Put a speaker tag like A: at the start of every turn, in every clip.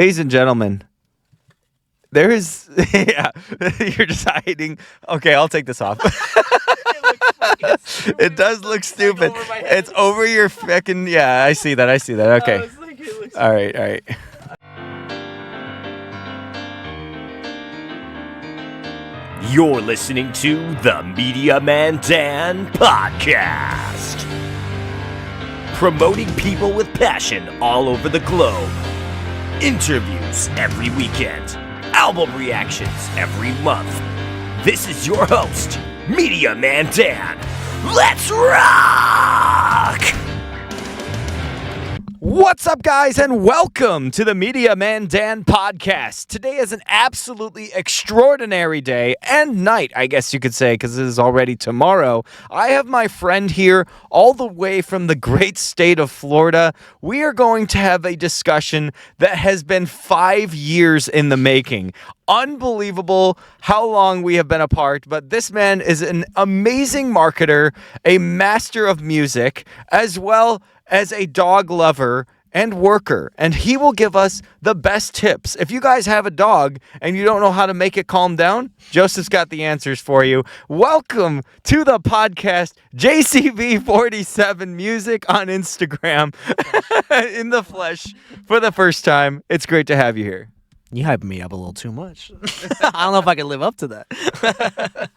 A: Ladies and gentlemen, there is... yeah, you're just hiding. Okay, I'll take this off. It does look stupid. It's over your fucking... Yeah, I see that. Okay. All right.
B: You're listening to the Media Man Dan Podcast. Promoting people with passion all over the globe. Interviews every weekend. Album reactions every month. This is your host, Media Man Dan. Let's rock!
A: What's up, guys, and welcome to the Media Man Dan Podcast. Today is an absolutely extraordinary day and night, I guess you could say, because it is already tomorrow. I have my friend here all the way from the great state of Florida. We are going to have a discussion that has been 5 years in the making. Unbelievable how long we have been apart, but this man is an amazing marketer, a master of music, as well as a dog lover and worker, and he will give us the best tips. If you guys have a dog and you don't know how to make it calm down, Joseph's got the answers for you. Welcome to the podcast, JCB47 Music on Instagram, in the flesh for the first time. It's great to have you here.
C: You hyped me up a little too much. I don't know if I can live up to that.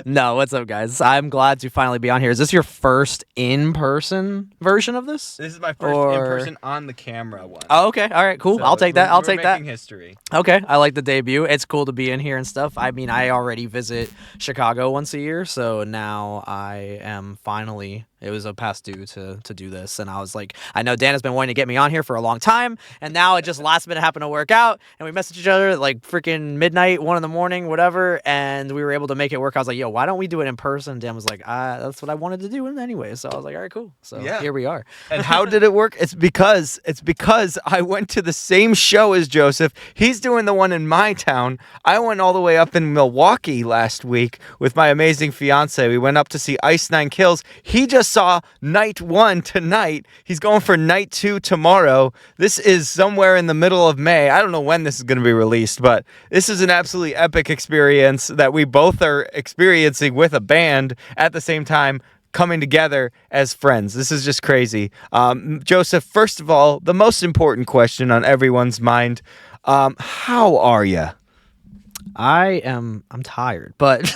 C: No, what's up, guys? I'm glad to finally be on here. Is this your first in-person version of this?
A: This is my first in-person on the camera one.
C: Oh, okay. All right, cool.
A: So
C: I'll take that. I'll take
A: we're
C: that.
A: making history.
C: Okay, I like the debut. It's cool to be in here and stuff. I mean, I already visit Chicago once a year, so now I am finally... It was a past due to do this, and I was like, I know Dan has been wanting to get me on here for a long time, and now it just last minute happened to work out, and we messaged each other at like freaking midnight, 1 a.m, whatever, and we were able to make it work. I was like, yo, why don't we do it in person? Dan was like, that's what I wanted to do anyway, so I was like, all right, cool. So yeah. Here we are.
A: And how did it work? It's because I went to the same show as Joseph. He's doing the one in my town. I went all the way up in Milwaukee last week with my amazing fiance. We went up to see Ice Nine Kills. He just saw night 1 tonight. He's going for night 2 tomorrow. This is somewhere in the middle of May. I don't know when this is going to be released, but this is an absolutely epic experience that we both are experiencing with a band at the same time, coming together as friends. This is just crazy. Joseph, first of all, the most important question on everyone's mind, how are you?
C: I'm tired, but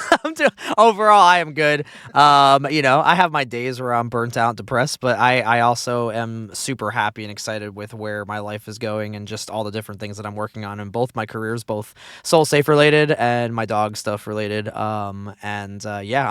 C: overall I am good. I have my days where I'm burnt out and depressed, but I also am super happy and excited with where my life is going and just all the different things that I'm working on in both my careers, both Soul Safe related and my dog stuff related. I'm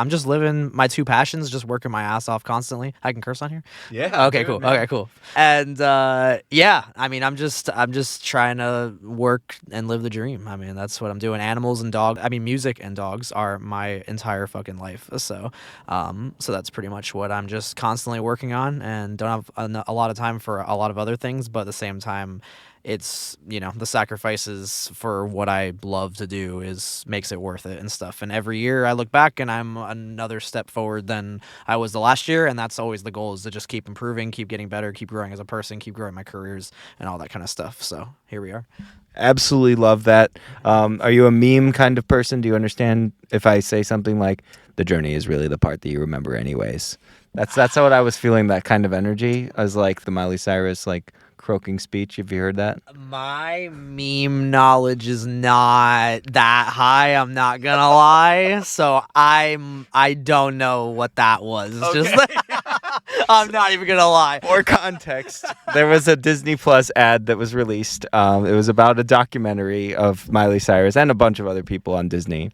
C: just living my two passions, just working my ass off constantly. I can curse on here?
A: Yeah.
C: Okay, cool. Okay, cool. And I'm just trying to work and live the dream. I mean, that's what I'm doing. Animals and dogs. I mean, music and dogs are my entire fucking life. So that's pretty much what I'm just constantly working on, and don't have a lot of time for a lot of other things. But at the same time, it's, the sacrifices for what I love to do makes it worth it and stuff. And every year I look back and I'm another step forward than I was the last year. And that's always the goal, is to just keep improving, keep getting better, keep growing as a person, keep growing my careers and all that kind of stuff. So here we are.
A: Absolutely love that. Are you a meme kind of person? Do you understand if I say something like, the journey is really the part that you remember anyways? That's what I was feeling, that kind of energy. I was like the Miley Cyrus, like, croaking speech. Have you heard that?
C: My meme knowledge is not that high, I'm not gonna lie. So I don't know what that was. Okay. Just I'm not even gonna lie.
A: For context, there was a Disney Plus ad that was released. It was about a documentary of Miley Cyrus and a bunch of other people on Disney.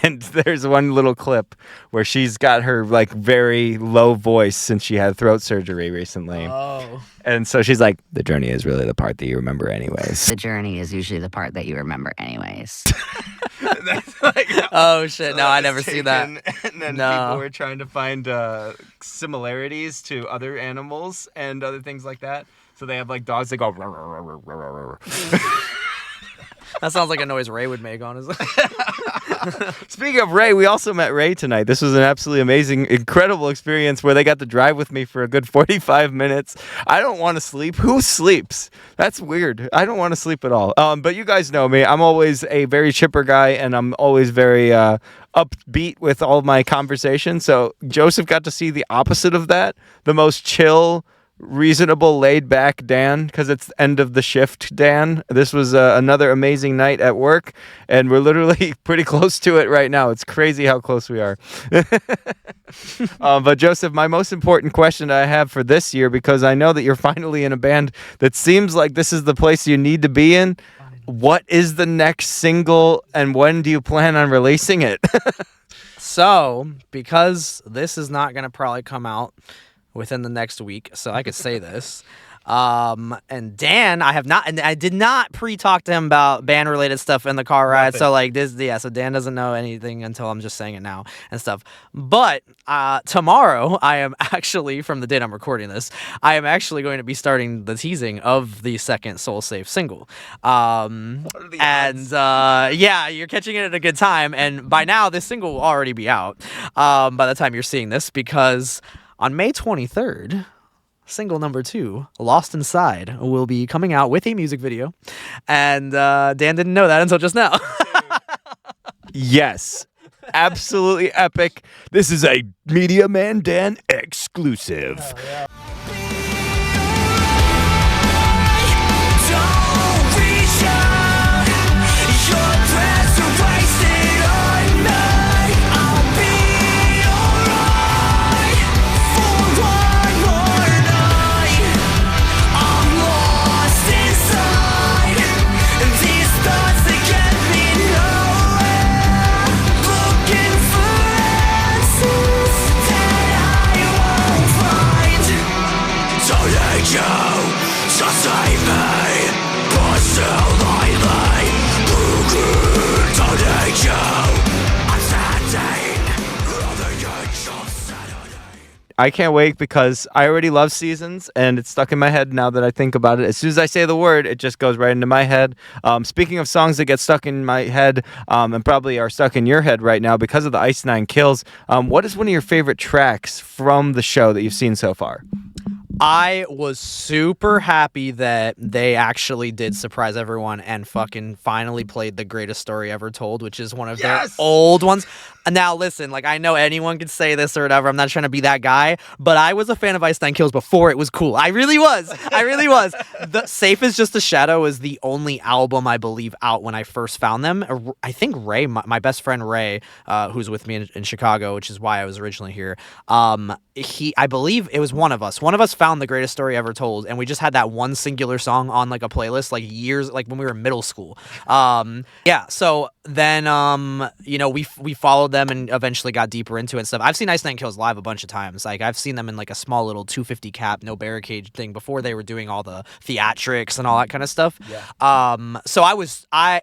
A: And there's one little clip where she's got her like very low voice since she had throat surgery recently.
C: Oh.
A: And so she's like, the journey is really the part that you remember anyways.
D: The journey is usually the part that you remember anyways.
C: Oh shit, no, I never see that.
A: And then people were trying to find similarities to other animals and other things like that. So they have like dogs that go.
C: That sounds like a noise Ray would make on his.
A: Speaking of Ray, we also met Ray tonight. This was an absolutely amazing, incredible experience where they got to drive with me for a good 45 minutes. I don't want to sleep. Who sleeps? That's weird. I don't want to sleep at all. But you guys know me. I'm always a very chipper guy, and I'm always very upbeat with all my conversation. So Joseph got to see the opposite of that, the most chill, reasonable, laid back Dan, because it's the end of the shift Dan. This was another amazing night at work, and we're literally pretty close to it right now. It's crazy how close we are. But Joseph, my most important question I have for this year, because I know that you're finally in a band that seems like this is the place you need to be in. What is the next single, and when do you plan on releasing it?
C: So, because this is not going to probably come out within the next week, so I could say this. And Dan, I did not pre-talk to him about band-related stuff in the car ride. So like this, so Dan doesn't know anything until I'm just saying it now and stuff. But tomorrow, I am actually, from the date I'm recording this, I am actually going to be starting the teasing of the second Soul Safe single. Yeah, you're catching it at a good time. And by now, this single will already be out by the time you're seeing this, because on May 23rd, single number 2, Lost Inside, will be coming out with a music video. And Dan didn't know that until just now.
A: Yes. Absolutely epic. This is a Media Man Dan exclusive. I can't wait because I already love Seasons, and it's stuck in my head now that I think about it. As soon as I say the word, it just goes right into my head. Speaking of songs that get stuck in my head, and probably are stuck in your head right now because of the Ice Nine Kills, what is one of your favorite tracks from the show that you've seen so far?
C: I was super happy that they actually did surprise everyone and fucking finally played The Greatest Story Ever Told, which is one of their old ones. Now, listen, like, I know anyone could say this or whatever. I'm not trying to be that guy, but I was a fan of Ice Nine Kills before it was cool. I really was. The Safe is Just a Shadow is the only album, I believe, out when I first found them. I think Ray, my best friend Ray, who's with me in Chicago, which is why I was originally here, I believe it was one of us. One of us found The Greatest Story Ever Told, and we just had that one singular song on like a playlist, like years, like when we were in middle school. So then, we followed them and eventually got deeper into it and stuff. I've seen Ice Nine Kills live a bunch of times. Like, I've seen them in like a small little 250 cap, no barricade thing before they were doing all the theatrics and all that kind of stuff. Yeah. So I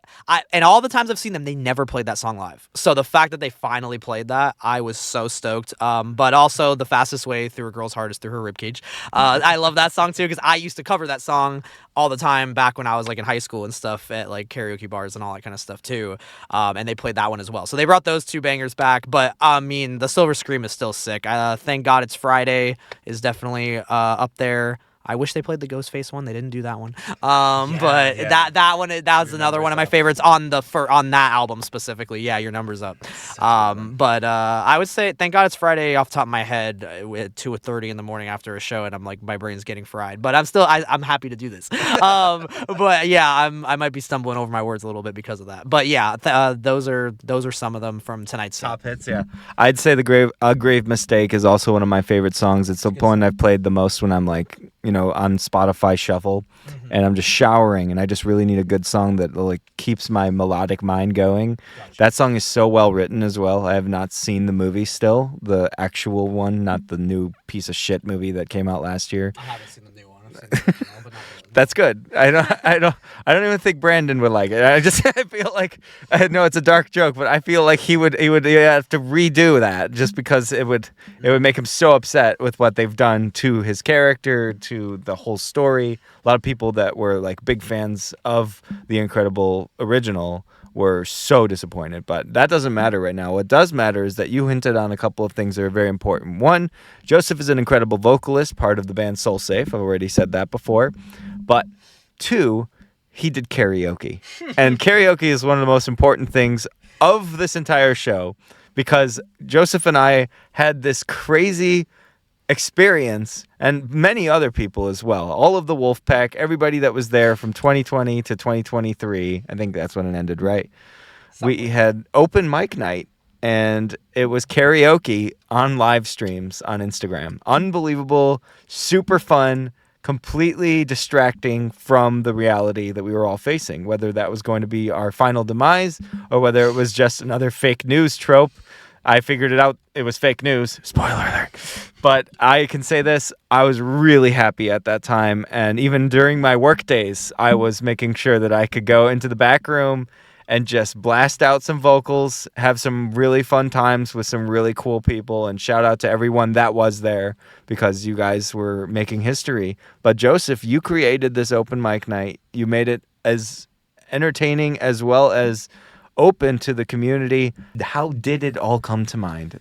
C: and all the times I've seen them, they never played that song live. So the fact that they finally played that, I was so stoked. But also, The Fastest Way Through a Girl's Heart is Through Her Ribcage. I love that song too, because I used to cover that song all the time back when I was like in high school and stuff at like karaoke bars and all that kind of stuff too. And they played that one as well. So they brought those two bangers back. But I mean, The Silver Scream is still sick. Thank God It's Friday is definitely up there. I wish they played the Ghostface one. They didn't do that one. That one, that was another one of my favorites on that album specifically. Yeah, Your Number's Up. But I would say Thank God It's Friday off the top of my head at 2:30 in the morning after a show, and I'm like, my brain's getting fried. But I'm happy to do this. But yeah, I might be stumbling over my words a little bit because of that. But yeah, those are some of them from tonight's
A: top hits. Yeah, I'd say A Grave Mistake is also one of my favorite songs. It's the one I've played the most when I'm like, on Spotify Shuffle, and I'm just showering, and I just really need a good song that like keeps my melodic mind going. Gotcha. That song is so well written as well. I have not seen the movie still, the actual one, not the new piece of shit movie that came out last year.
C: I haven't seen the new one. I've seen the original, but not the new one.
A: That's good. I don't even think Brandon would like it. I feel like, I know it's a dark joke, but I feel like he would have to redo that just because it would make him so upset with what they've done to his character, to the whole story. A lot of people that were like big fans of the Incredible original were so disappointed. But that doesn't matter right now. What does matter is that you hinted on a couple of things that are very important. One, Joseph is an incredible vocalist, part of the band Soul Safe. I've already said that before. But two, he did karaoke. And karaoke is one of the most important things of this entire show, because Joseph and I had this crazy experience, and many other people as well. All of the Wolfpack, everybody that was there from 2020 to 2023. I think that's when it ended, right? We had open mic night, and it was karaoke on live streams on Instagram. Unbelievable, super fun, completely distracting from the reality that we were all facing, whether that was going to be our final demise or whether it was just another fake news trope. I figured it out. It was fake news. Spoiler alert. But I can say this. I was really happy at that time. And even during my work days, I was making sure that I could go into the back room and just blast out some vocals, have some really fun times with some really cool people, and shout out to everyone that was there, because you guys were making history. But Joseph, you created this open mic night. You made it as entertaining as well as open to the community. How did it all come to mind?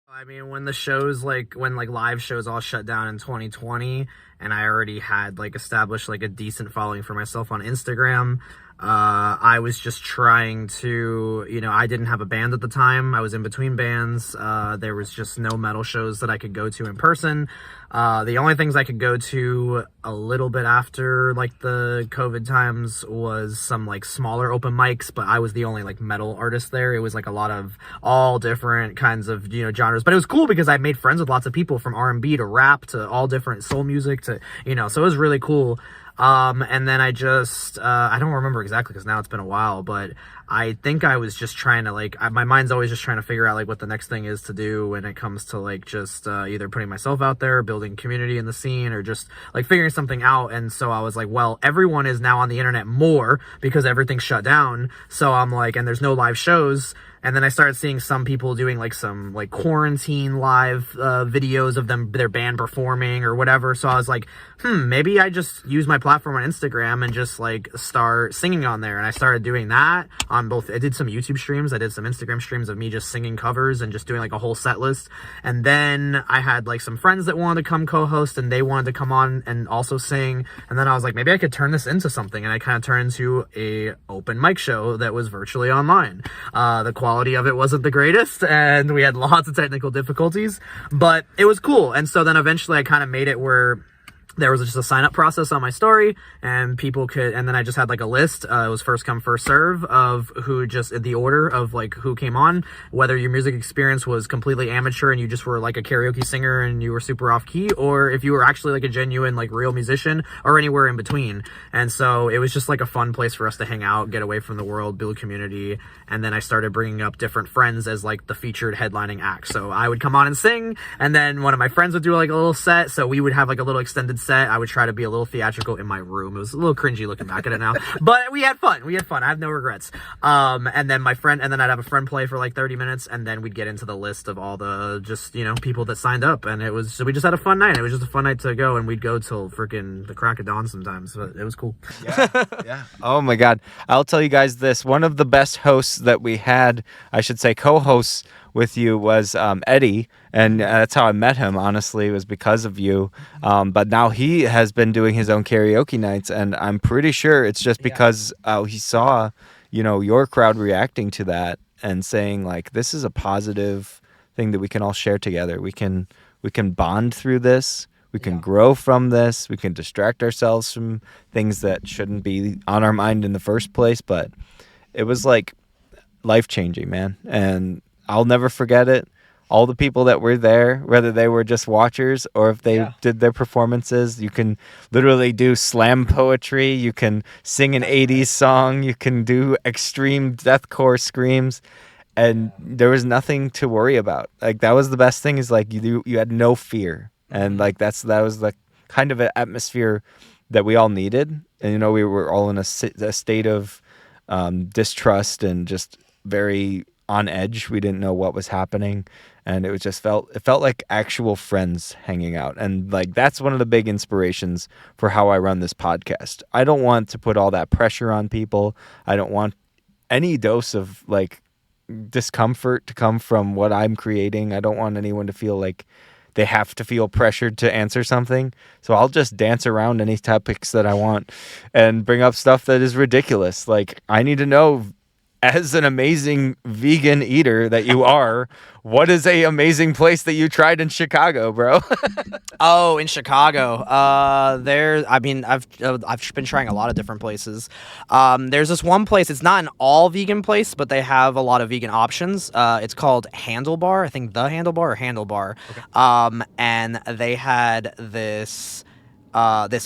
C: I mean, when live shows all shut down in 2020, and I already had established a decent following for myself on Instagram, I was just trying to, I didn't have a band at the time. I was in between bands. There was just no metal shows that I could go to in person. The only things I could go to a little bit after the COVID times was some smaller open mics, but I was the only metal artist there. It was a lot of all different kinds of genres, but it was cool because I made friends with lots of people, from R&B to rap to all different soul music to so it was really cool. And then I just, I don't remember exactly because now it's been a while, but I think I was just trying to my mind's always just trying to figure out what the next thing is to do when it comes to just, either putting myself out there, building community in the scene, or just figuring something out. And so I was well, everyone is now on the internet more because everything's shut down. So I'm and there's no live shows. And then I started seeing some people doing some quarantine live videos of their band performing or whatever. So I was maybe I just use my platform on Instagram and just start singing on there. And I started doing that on both. I did some YouTube streams. I did some Instagram streams of me just singing covers and just doing a whole set list. And then I had some friends that wanted to come co-host, and they wanted to come on and also sing. And then I was maybe I could turn this into something. And I kind of turned into a open mic show that was virtually online. The quality of it wasn't the greatest, and we had lots of technical difficulties, but it was cool. And so then eventually I kind of made it where there was just a sign up process on my story, and people could, and then I just had a list. It was first come, first serve of who, just the order of who came on, whether your music experience was completely amateur and you just were a karaoke singer and you were super off key, or if you were actually a genuine real musician, or anywhere in between. And so it was just a fun place for us to hang out, get away from the world, build community. And then I started bringing up different friends as the featured headlining act. So I would come on and sing, and then one of my friends would do a little set. So we would have a little extended set. I would try to be a little theatrical in my room. It was a little cringy looking back at it now, but we had fun. I have no regrets. And then I'd have a friend play for 30 minutes, and then we'd get into the list of all the just, people that signed up. And we just had a fun night. It was just a fun night to go, and we'd go till freaking the crack of dawn sometimes, but it was cool.
A: Yeah. Oh my God. I'll tell you guys this. One of the best hosts that we had, I should say co-hosts with you, was Eddie, and that's how I met him. Honestly, it was because of you. But now he has been doing his own karaoke nights, and I'm pretty sure it's just because he saw, your crowd reacting to that and saying this is a positive thing that we can all share together. We can bond through this. We can grow from this. We can distract ourselves from things that shouldn't be on our mind in the first place. But it was life-changing, man. And I'll never forget it. All the people that were there, whether they were just watchers or if they did their performances, you can literally do slam poetry. You can sing an 80s song. You can do extreme deathcore screams. And there was nothing to worry about. That was the best thing, is you had no fear. And that was the kind of an atmosphere that we all needed. And, we were all in a state of distrust and just very on edge. We didn't know what was happening, and it felt like actual friends hanging out. And that's one of the big inspirations for how I run this podcast. I don't want to put all that pressure on people. I don't want any dose of like discomfort to come from what I'm creating. I don't want anyone to feel like they have to feel pressured to answer something. So I'll just dance around any topics that I want and bring up stuff that is ridiculous. Like, I need to know, as an amazing vegan eater that you are, what is a amazing place that you tried in Chicago, bro?
C: Oh, in Chicago. I've been trying a lot of different places. There's this one place. It's not an all vegan place, but they have a lot of vegan options. It's called Handlebar. I think the Handlebar or Handlebar. Okay. And they had this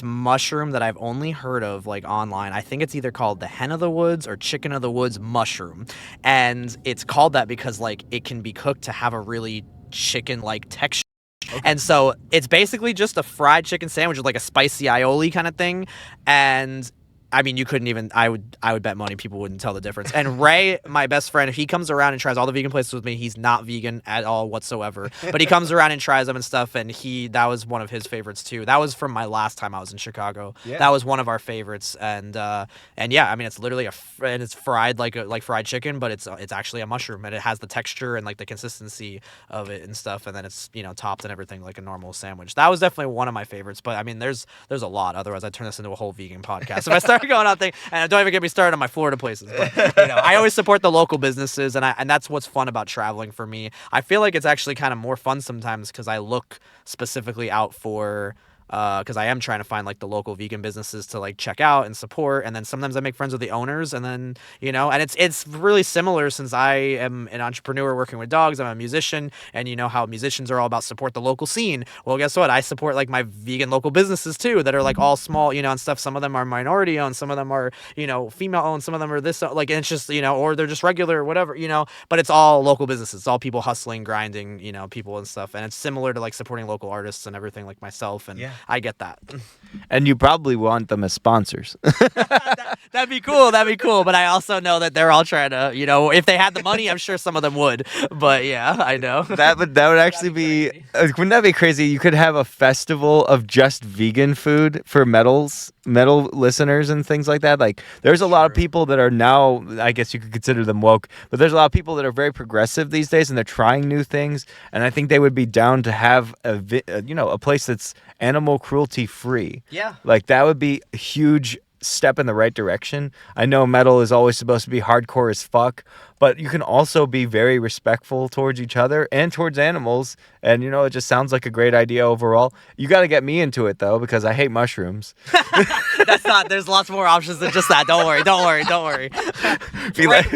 C: mushroom that I've only heard of like online. I think it's either called the hen of the woods or chicken of the woods mushroom. And it's called that because like it can be cooked to have a really chicken-like texture. Okay. And so it's basically just a fried chicken sandwich with like a spicy aioli kind of thing. And I mean, you couldn't even, I would bet money people wouldn't tell the difference. And Ray, my best friend, he comes around and tries all the vegan places with me. He's not vegan at all whatsoever, but he comes around and tries them and stuff. And that was one of his favorites too. That was from my last time I was in Chicago. Yeah. That was one of our favorites. And yeah, I mean, it's literally and it's fried like fried chicken, but it's actually a mushroom, and it has the texture and like the consistency of it and stuff. And then it's, topped and everything like a normal sandwich. That was definitely one of my favorites. But I mean, there's a lot. Otherwise, I'd turn this into a whole vegan podcast if I start going out there. And don't even get me started on my Florida places. But, I always support the local businesses, and that's what's fun about traveling for me. I feel like it's actually kind of more fun sometimes because I look specifically out for because I am trying to find like the local vegan businesses to like check out and support, and then sometimes I make friends with the owners, and then and it's really similar since I am an entrepreneur working with dogs. I'm a musician, and you know how musicians are all about support the local scene. Well, guess what? I support like my vegan local businesses too that are like all small, and stuff. Some of them are minority owned, some of them are female owned, some of them are this like, and it's just or they're just regular or whatever, but it's all local businesses. It's all people hustling, grinding, people and stuff, and it's similar to like supporting local artists and everything like myself. And yeah. I get that.
A: And you probably want them as sponsors.
C: That'd be cool. But I also know that they're all trying to, if they had the money, I'm sure some of them would. But yeah, I know.
A: That would actually be wouldn't that be crazy? You could have a festival of just vegan food for metal listeners and things like that. Like, there's a lot of people that are now, I guess you could consider them woke, but there's a lot of people that are very progressive these days, and they're trying new things. And I think they would be down to have a place that's animal cruelty free.
C: Yeah.
A: Like, that would be a huge step in the right direction. I know metal is always supposed to be hardcore as fuck, but you can also be very respectful towards each other and towards animals. And, it just sounds like a great idea overall. You got to get me into it, though, because I hate mushrooms.
C: There's lots more options than just that. Don't worry.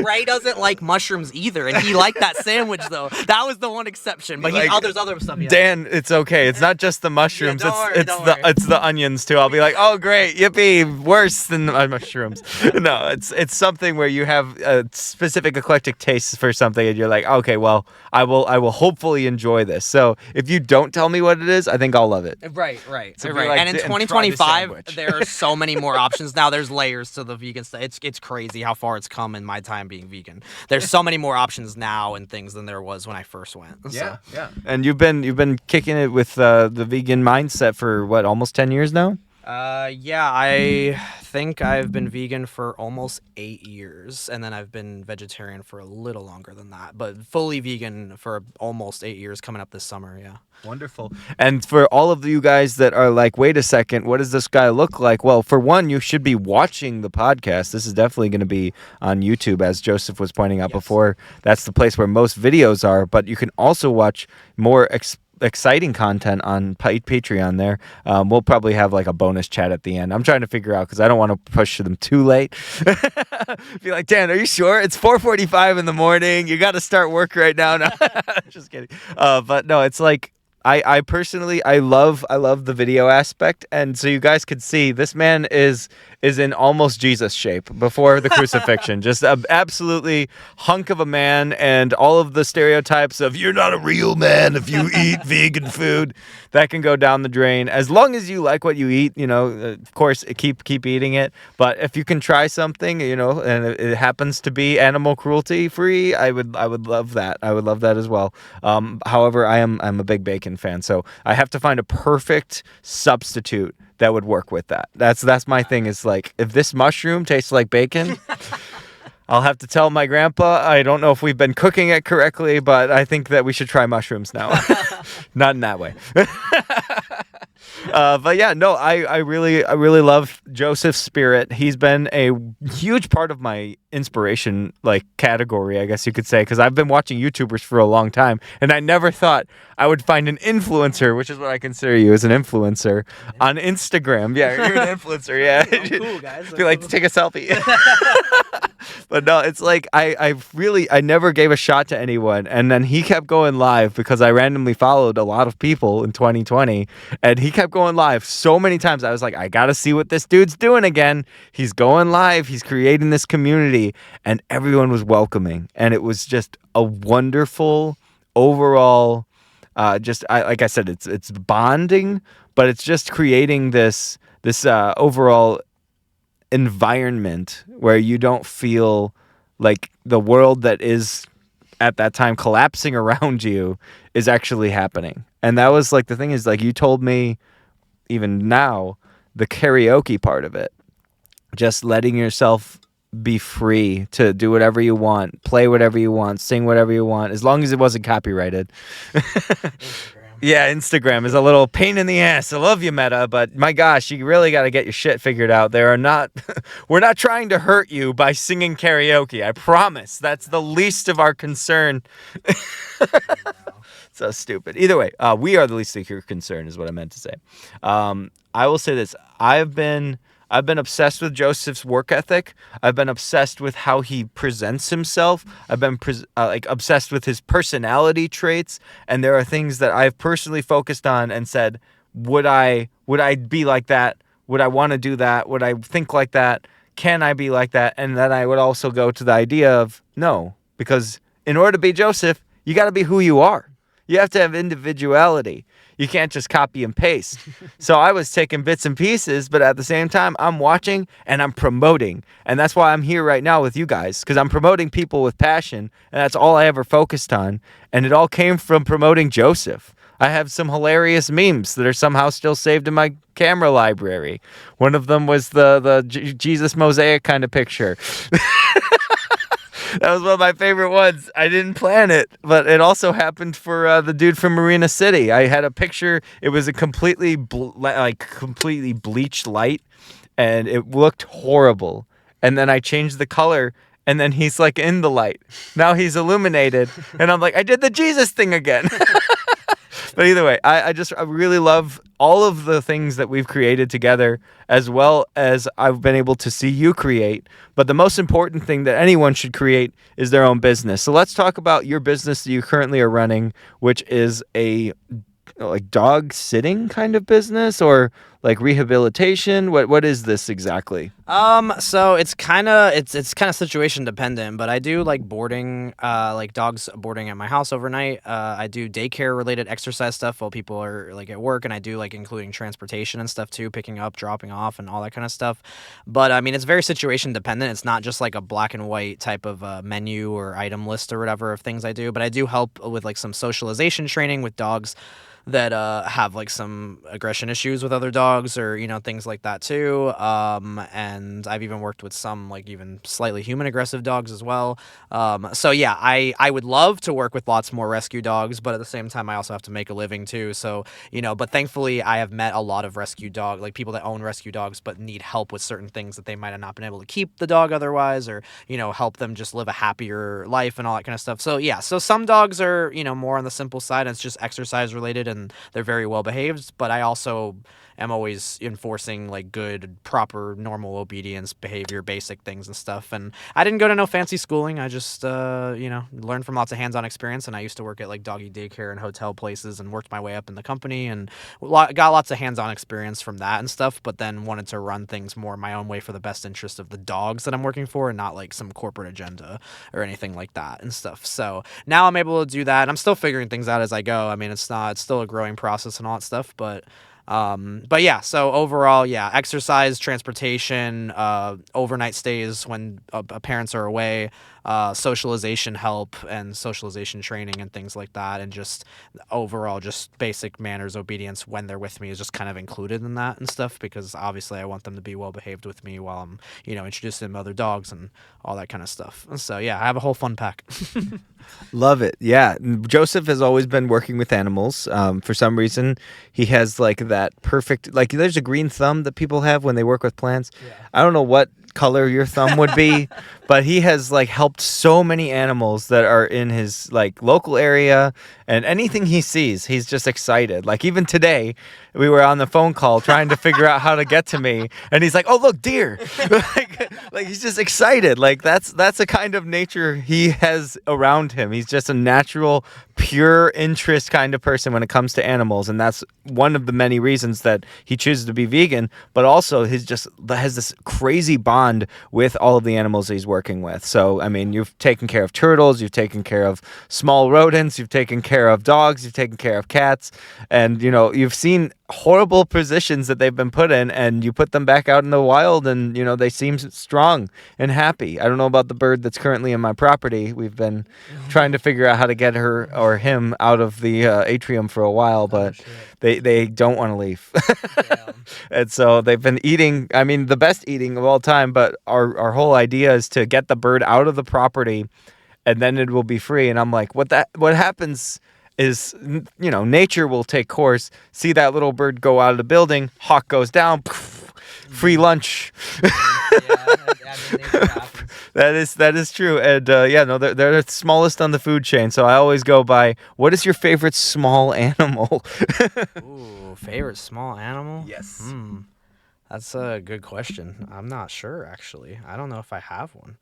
C: Ray doesn't like mushrooms either, and he liked that sandwich, though. That was the one exception, but there's other stuff.
A: Dan, it's okay. It's not just the mushrooms.
C: Yeah,
A: it's the onions, too. I'll be like, oh, great, yippee, worse than mushrooms. No, it's something where you have a specific eclectic taste for something, and you're like, okay, well, I will hopefully enjoy this. So if you don't tell me what it is, I think I'll love it.
C: Right.
A: So like,
C: and in 2025, there are so many more options now. There's layers to the vegan stuff. It's crazy how far it's come in my time being vegan. There's so many more options now and things than there was when I first went.
A: Yeah. And you've been kicking it with the vegan mindset for what, almost 10 years now?
C: Yeah, I think I've been vegan for almost 8 years, and then I've been vegetarian for a little longer than that, but fully vegan for almost 8 years coming up this summer, yeah.
A: Wonderful. And for all of you guys that are like, wait a second, what does this guy look like? Well, for one, you should be watching the podcast. This is definitely going to be on YouTube, as Joseph was pointing out before. That's the place where most videos are, but you can also watch more exciting content on Patreon there. We'll probably have like a bonus chat at the end. I'm trying to figure out because I don't want to push them too late. Be like, Dan, are you sure? It's 4:45 in the morning. You got to start work right now. No, just kidding. But no, it's like, I personally, I love the video aspect, and so you guys could see this man is in almost Jesus shape before the crucifixion. Just an absolutely hunk of a man, and all of the stereotypes of you're not a real man if you eat vegan food, that can go down the drain. As long as you like what you eat, of course, keep eating it. But if you can try something, and it happens to be animal cruelty free, I would love that. I would love that as well. However, I'm a big bacon fan, so I have to find a perfect substitute that would work with that. That's my thing, is like, if this mushroom tastes like bacon, I'll have to tell my grandpa. I don't know if we've been cooking it correctly, but I think that we should try mushrooms now. Not in that way. But yeah, no, I really love Joseph's spirit. He's been a huge part of my inspiration, like, category, I guess you could say, because I've been watching YouTubers for a long time, and I never thought I would find an influencer, which is what I consider you as an influencer, on Instagram. Yeah, you're an influencer. Yeah,
C: I'm cool, guys.
A: If you like to take a selfie. But no, it's like I never gave a shot to anyone, and then he kept going live because I randomly followed a lot of people in 2020, and he kept going live so many times. I was like, I gotta see what this dude's doing again. He's going live. He's creating this community, and everyone was welcoming, and it was just a wonderful overall. Like I said, it's bonding, but it's just creating this overall environment where you don't feel like the world that is at that time collapsing around you is actually happening. And that was like the thing is, like, you told me even now, the karaoke part of it, just letting yourself be free to do whatever you want, play whatever you want, sing whatever you want, as long as it wasn't copyrighted. Yeah, Instagram is a little pain in the ass. I love you, Meta, but my gosh, you really got to get your shit figured out. We're not trying to hurt you by singing karaoke. I promise. That's the least of our concern. So stupid. Either way, we are the least of your concern, is what I meant to say. I will say this: I've been obsessed with Joseph's work ethic. I've been obsessed with how he presents himself. I've been obsessed with his personality traits. And there are things that I've personally focused on and said, would I be like that? Would I want to do that? Would I think like that? Can I be like that? And then I would also go to the idea of no, because in order to be Joseph, you got to be who you are. You have to have individuality. You can't just copy and paste. So I was taking bits and pieces, but at the same time, I'm watching and I'm promoting. And that's why I'm here right now with you guys, because I'm promoting people with passion, and that's all I ever focused on. And it all came from promoting Joseph. I have some hilarious memes that are somehow still saved in my camera library. One of them was the Jesus mosaic kind of picture. That was one of my favorite ones. I didn't plan it, but it also happened for the dude from Marina City. I had a picture. It was a completely bleached light, and it looked horrible. And then I changed the color, and then he's like in the light. Now he's illuminated, and I'm like, I did the Jesus thing again. But either way, I really love all of the things that we've created together, as well as I've been able to see you create. But the most important thing that anyone should create is their own business. So let's talk about your business that you currently are running, which is a like dog sitting kind of business, or like rehabilitation. What is this exactly?
C: So it's kind of situation dependent, but I do like boarding, like dogs boarding at my house overnight. I do daycare related exercise stuff while people are like at work, and I do like including transportation and stuff too, picking up, dropping off, and all that kind of stuff. But I mean, it's very situation dependent. It's not just like a black and white type of menu or item list or whatever of things I do. But I do help with like some socialization training with dogs that have like some aggression issues with other dogs, or things like that too. And I've even worked with some like even slightly human aggressive dogs as well. So yeah, I would love to work with lots more rescue dogs, but at the same time I also have to make a living too. So but thankfully I have met a lot of rescue dog, like people that own rescue dogs but need help with certain things that they might have not been able to keep the dog otherwise, or help them just live a happier life and all that kind of stuff. So yeah, so some dogs are more on the simple side, and it's just exercise related, and they're very well behaved, but I also am always enforcing like good, proper, normal obedience behavior, basic things and stuff. And I didn't go to no fancy schooling. I just learned from lots of hands-on experience, and I used to work at like doggy daycare and hotel places and worked my way up in the company and got lots of hands-on experience from that and stuff, but then wanted to run things more my own way for the best interest of the dogs that I'm working for, and not like some corporate agenda or anything like that and stuff. So now I'm able to do that. I'm still figuring things out as I go. I mean, it's still a growing process and all that stuff, but But yeah, so overall, yeah, exercise, transportation, overnight stays when parents are away, socialization help and socialization training and things like that, and just overall just basic manners, obedience when they're with me is just kind of included in that and stuff, because obviously I want them to be well behaved with me while I'm, introducing them to other dogs and all that kind of stuff. So yeah, I have a whole fun pack.
A: Love it. Yeah. Joseph has always been working with animals. For some reason, he has like that perfect, like there's a green thumb that people have when they work with plants. Yeah. I don't know what color your thumb would be, but he has like helped so many animals that are in his like local area, and anything he sees, he's just excited. Like even today, we were on the phone call trying to figure out how to get to me, and he's like, "Oh, look, deer." like he's just excited. Like that's a kind of nature he has around him. He's just a natural, pure interest kind of person when it comes to animals, and that's one of the many reasons that he chooses to be vegan, but also he's just has this crazy bond with all of the animals he's working with. So, I mean, you've taken care of turtles, you've taken care of small rodents, you've taken care of dogs, you've taken care of cats, and, you've seen horrible positions that they've been put in, and you put them back out in the wild, and, they seem strong and happy. I don't know about the bird that's currently in my property. We've been trying to figure out how to get her or him out of the atrium for a while, but they don't want to leave. And so they've been eating, I mean, the best eating of all time, but our whole idea is to get the bird out of the property and then it will be free. And I'm like, what happens is, nature will take course, see that little bird go out of the building, hawk goes down, free lunch. That is true. And they're the smallest on the food chain. So I always go by, what is your favorite small animal?
C: Ooh, favorite small animal?
A: Yes.
C: That's a good question. I'm not sure, actually. I don't know if I have one.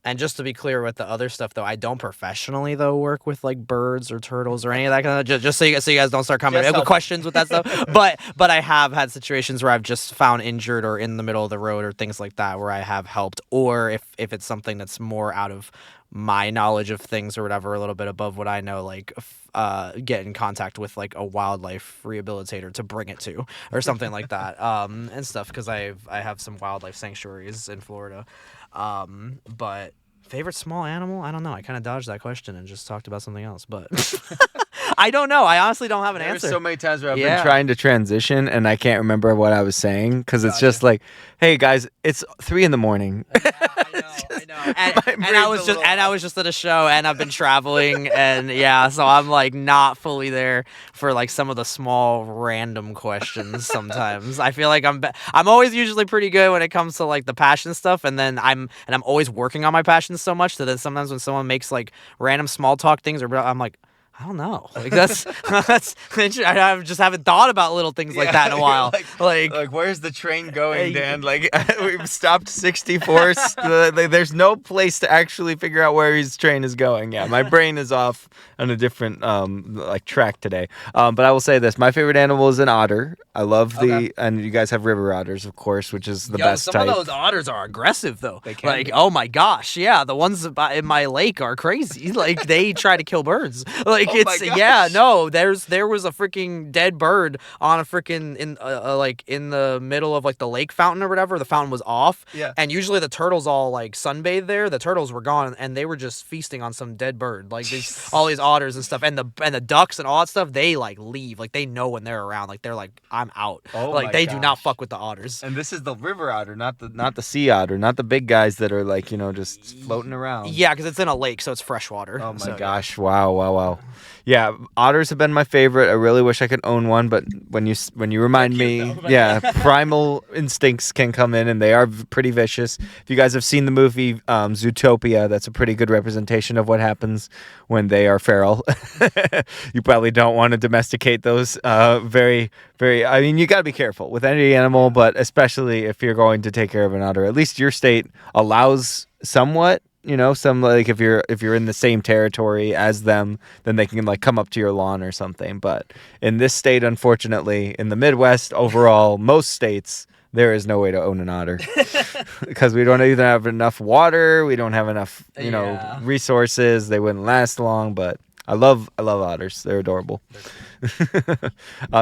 C: And just to be clear with the other stuff, though, I don't professionally, though, work with, like, birds or turtles or any of that kind of, just so you guys don't start coming with questions with that stuff. But I have had situations where I've just found injured or in the middle of the road or things like that where I have helped, or if it's something that's more out of my knowledge of things or whatever, a little bit above what I know, like get in contact with like a wildlife rehabilitator to bring it to or something like that, and stuff, because I have some wildlife sanctuaries in Florida. But favorite small animal? I don't know. I kind of dodged that question and just talked about something else, but I don't know. I honestly don't have an answer.
A: There's so many times where I've been trying to transition and I can't remember what I was saying because it's just like, hey guys, it's 3 a.m.
C: I know. And I was just at a show and I've been traveling and so I'm like not fully there for like some of the small random questions sometimes. I feel like I'm always usually pretty good when it comes to like the passion stuff, and then I'm always working on my passions so much that then sometimes when someone makes like random small talk things, or I'm like, I don't know. Like that's I just haven't thought about little things like that in a while.
A: Like where's the train going, Dan? Like we've stopped 64. There's no place to actually figure out where his train is going. Yeah, my brain is off on a different track today. But I will say this: my favorite animal is an otter. I love and you guys have river otters, of course, which is the best type.
C: Some of those otters are aggressive though.
A: They can be.
C: Oh my gosh, yeah, the ones in my lake are crazy. Like they try to kill birds. Like there was a freaking dead bird on a freaking in the middle of like the lake fountain or whatever. The fountain was off.
A: Yeah.
C: And usually the turtles all like sunbathe there. The turtles were gone and they were just feasting on some dead bird. Like all these otters and stuff, and the ducks and all that stuff. They like leave. Like they know when they're around. Like they're like, I'm out.
A: Oh
C: like
A: my
C: they
A: gosh.
C: do not fuck with the otters.
A: And this is the river otter, not the sea otter, not the big guys that are like just floating around.
C: Yeah, because it's in a lake, so it's freshwater.
A: Oh my gosh! Wow. Yeah, otters have been my favorite. I really wish I could own one, but when you remind me, primal instincts can come in, and they are pretty vicious. If you guys have seen the movie Zootopia, that's a pretty good representation of what happens when they are feral. You probably don't want to domesticate those. Very, very. I mean, you got to be careful with any animal, but especially if you're going to take care of an otter. At least your state allows somewhat. Some like if you're in the same territory as them, then they can like come up to your lawn or something. But in this state, unfortunately, in the Midwest, overall, most states, there is no way to own an otter because we don't even have enough water. We don't have enough, resources. They wouldn't last long. But I love otters. They're adorable.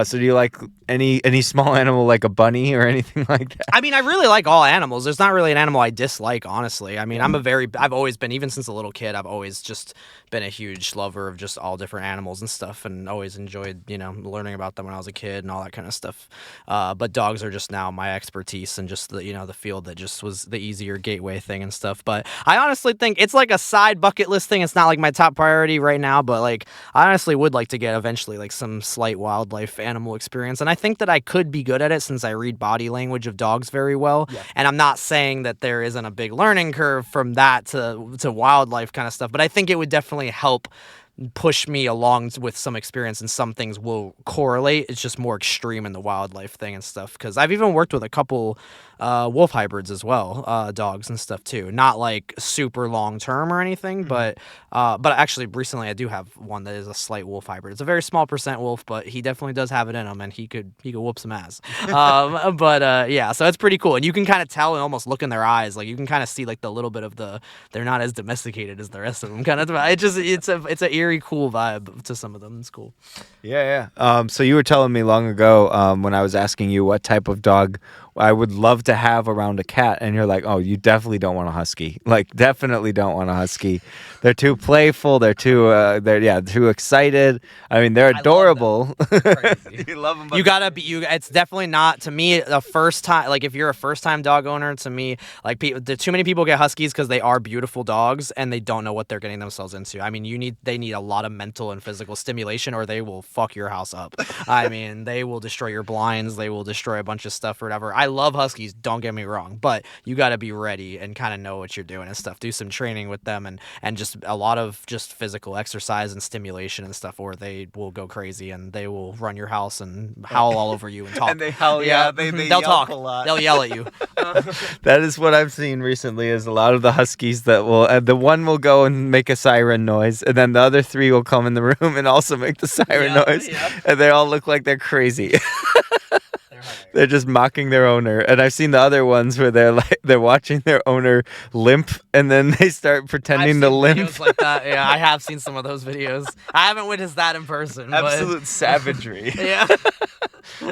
A: So do you like any small animal like a bunny or anything like that?
C: I mean, I really like all animals. There's not really an animal I dislike, honestly. I mean, I've always been, even since a little kid, I've always just been a huge lover of just all different animals and stuff, and always enjoyed, learning about them when I was a kid and all that kind of stuff. But dogs are just now my expertise and just the field that just was the easier gateway thing and stuff. But I honestly think it's like a side bucket list thing. It's not like my top priority right now, but like I honestly would like to get eventually like some slight wildlife animal experience. And I think that I could be good at it since I read body language of dogs very well. Yeah. And I'm not saying that there isn't a big learning curve from that to wildlife kind of stuff, but I think it would definitely help push me along with some experience, and some things will correlate. It's just more extreme in the wildlife thing and stuff, because I've even worked with a couple wolf hybrids as well, dogs and stuff too. Not like super long term or anything, but actually recently I do have one that is a slight wolf hybrid. It's a very small percent wolf, but he definitely does have it in him, and he could whoop some ass. Yeah, so it's pretty cool, and you can kind of tell and almost look in their eyes, like you can kind of see like the little bit of they're not as domesticated as the rest of them. Kind of, it's a eerie, cool vibe to some of them. It's cool.
A: Yeah. So you were telling me long ago when I was asking you what type of dog I would love to have around a cat, and you're like, oh, you definitely don't want a husky. Like, definitely don't want a husky. They're too playful. They're too excited. I mean, they're adorable.
C: You love them. It's definitely not, to me, the first time. Like, if you're a first time dog owner, to me, like, too many people get huskies because they are beautiful dogs and they don't know what they're getting themselves into. I mean, they need a lot of mental and physical stimulation, or they will fuck your house up. I mean, they will destroy your blinds. They will destroy a bunch of stuff or whatever. I love huskies, don't get me wrong, but you got to be ready and kind of know what you're doing and stuff. Do some training with them and just a lot of just physical exercise and stimulation and stuff, or they will go crazy and they will run your house and howl all over you and talk.
A: And they howl, they'll
C: talk
A: a lot.
C: They'll yell at you.
A: That is what I've seen recently, is a lot of the huskies that will, the one will go and make a siren noise, and then the other three will come in the room and also make the siren noise, and they all look like they're crazy. They're just mocking their owner. And I've seen the other ones where they're watching their owner limp, and then they start pretending to limp.
C: Videos like that. Yeah, I have seen some of those videos. I haven't witnessed that in person.
A: Absolute savagery.
C: Yeah.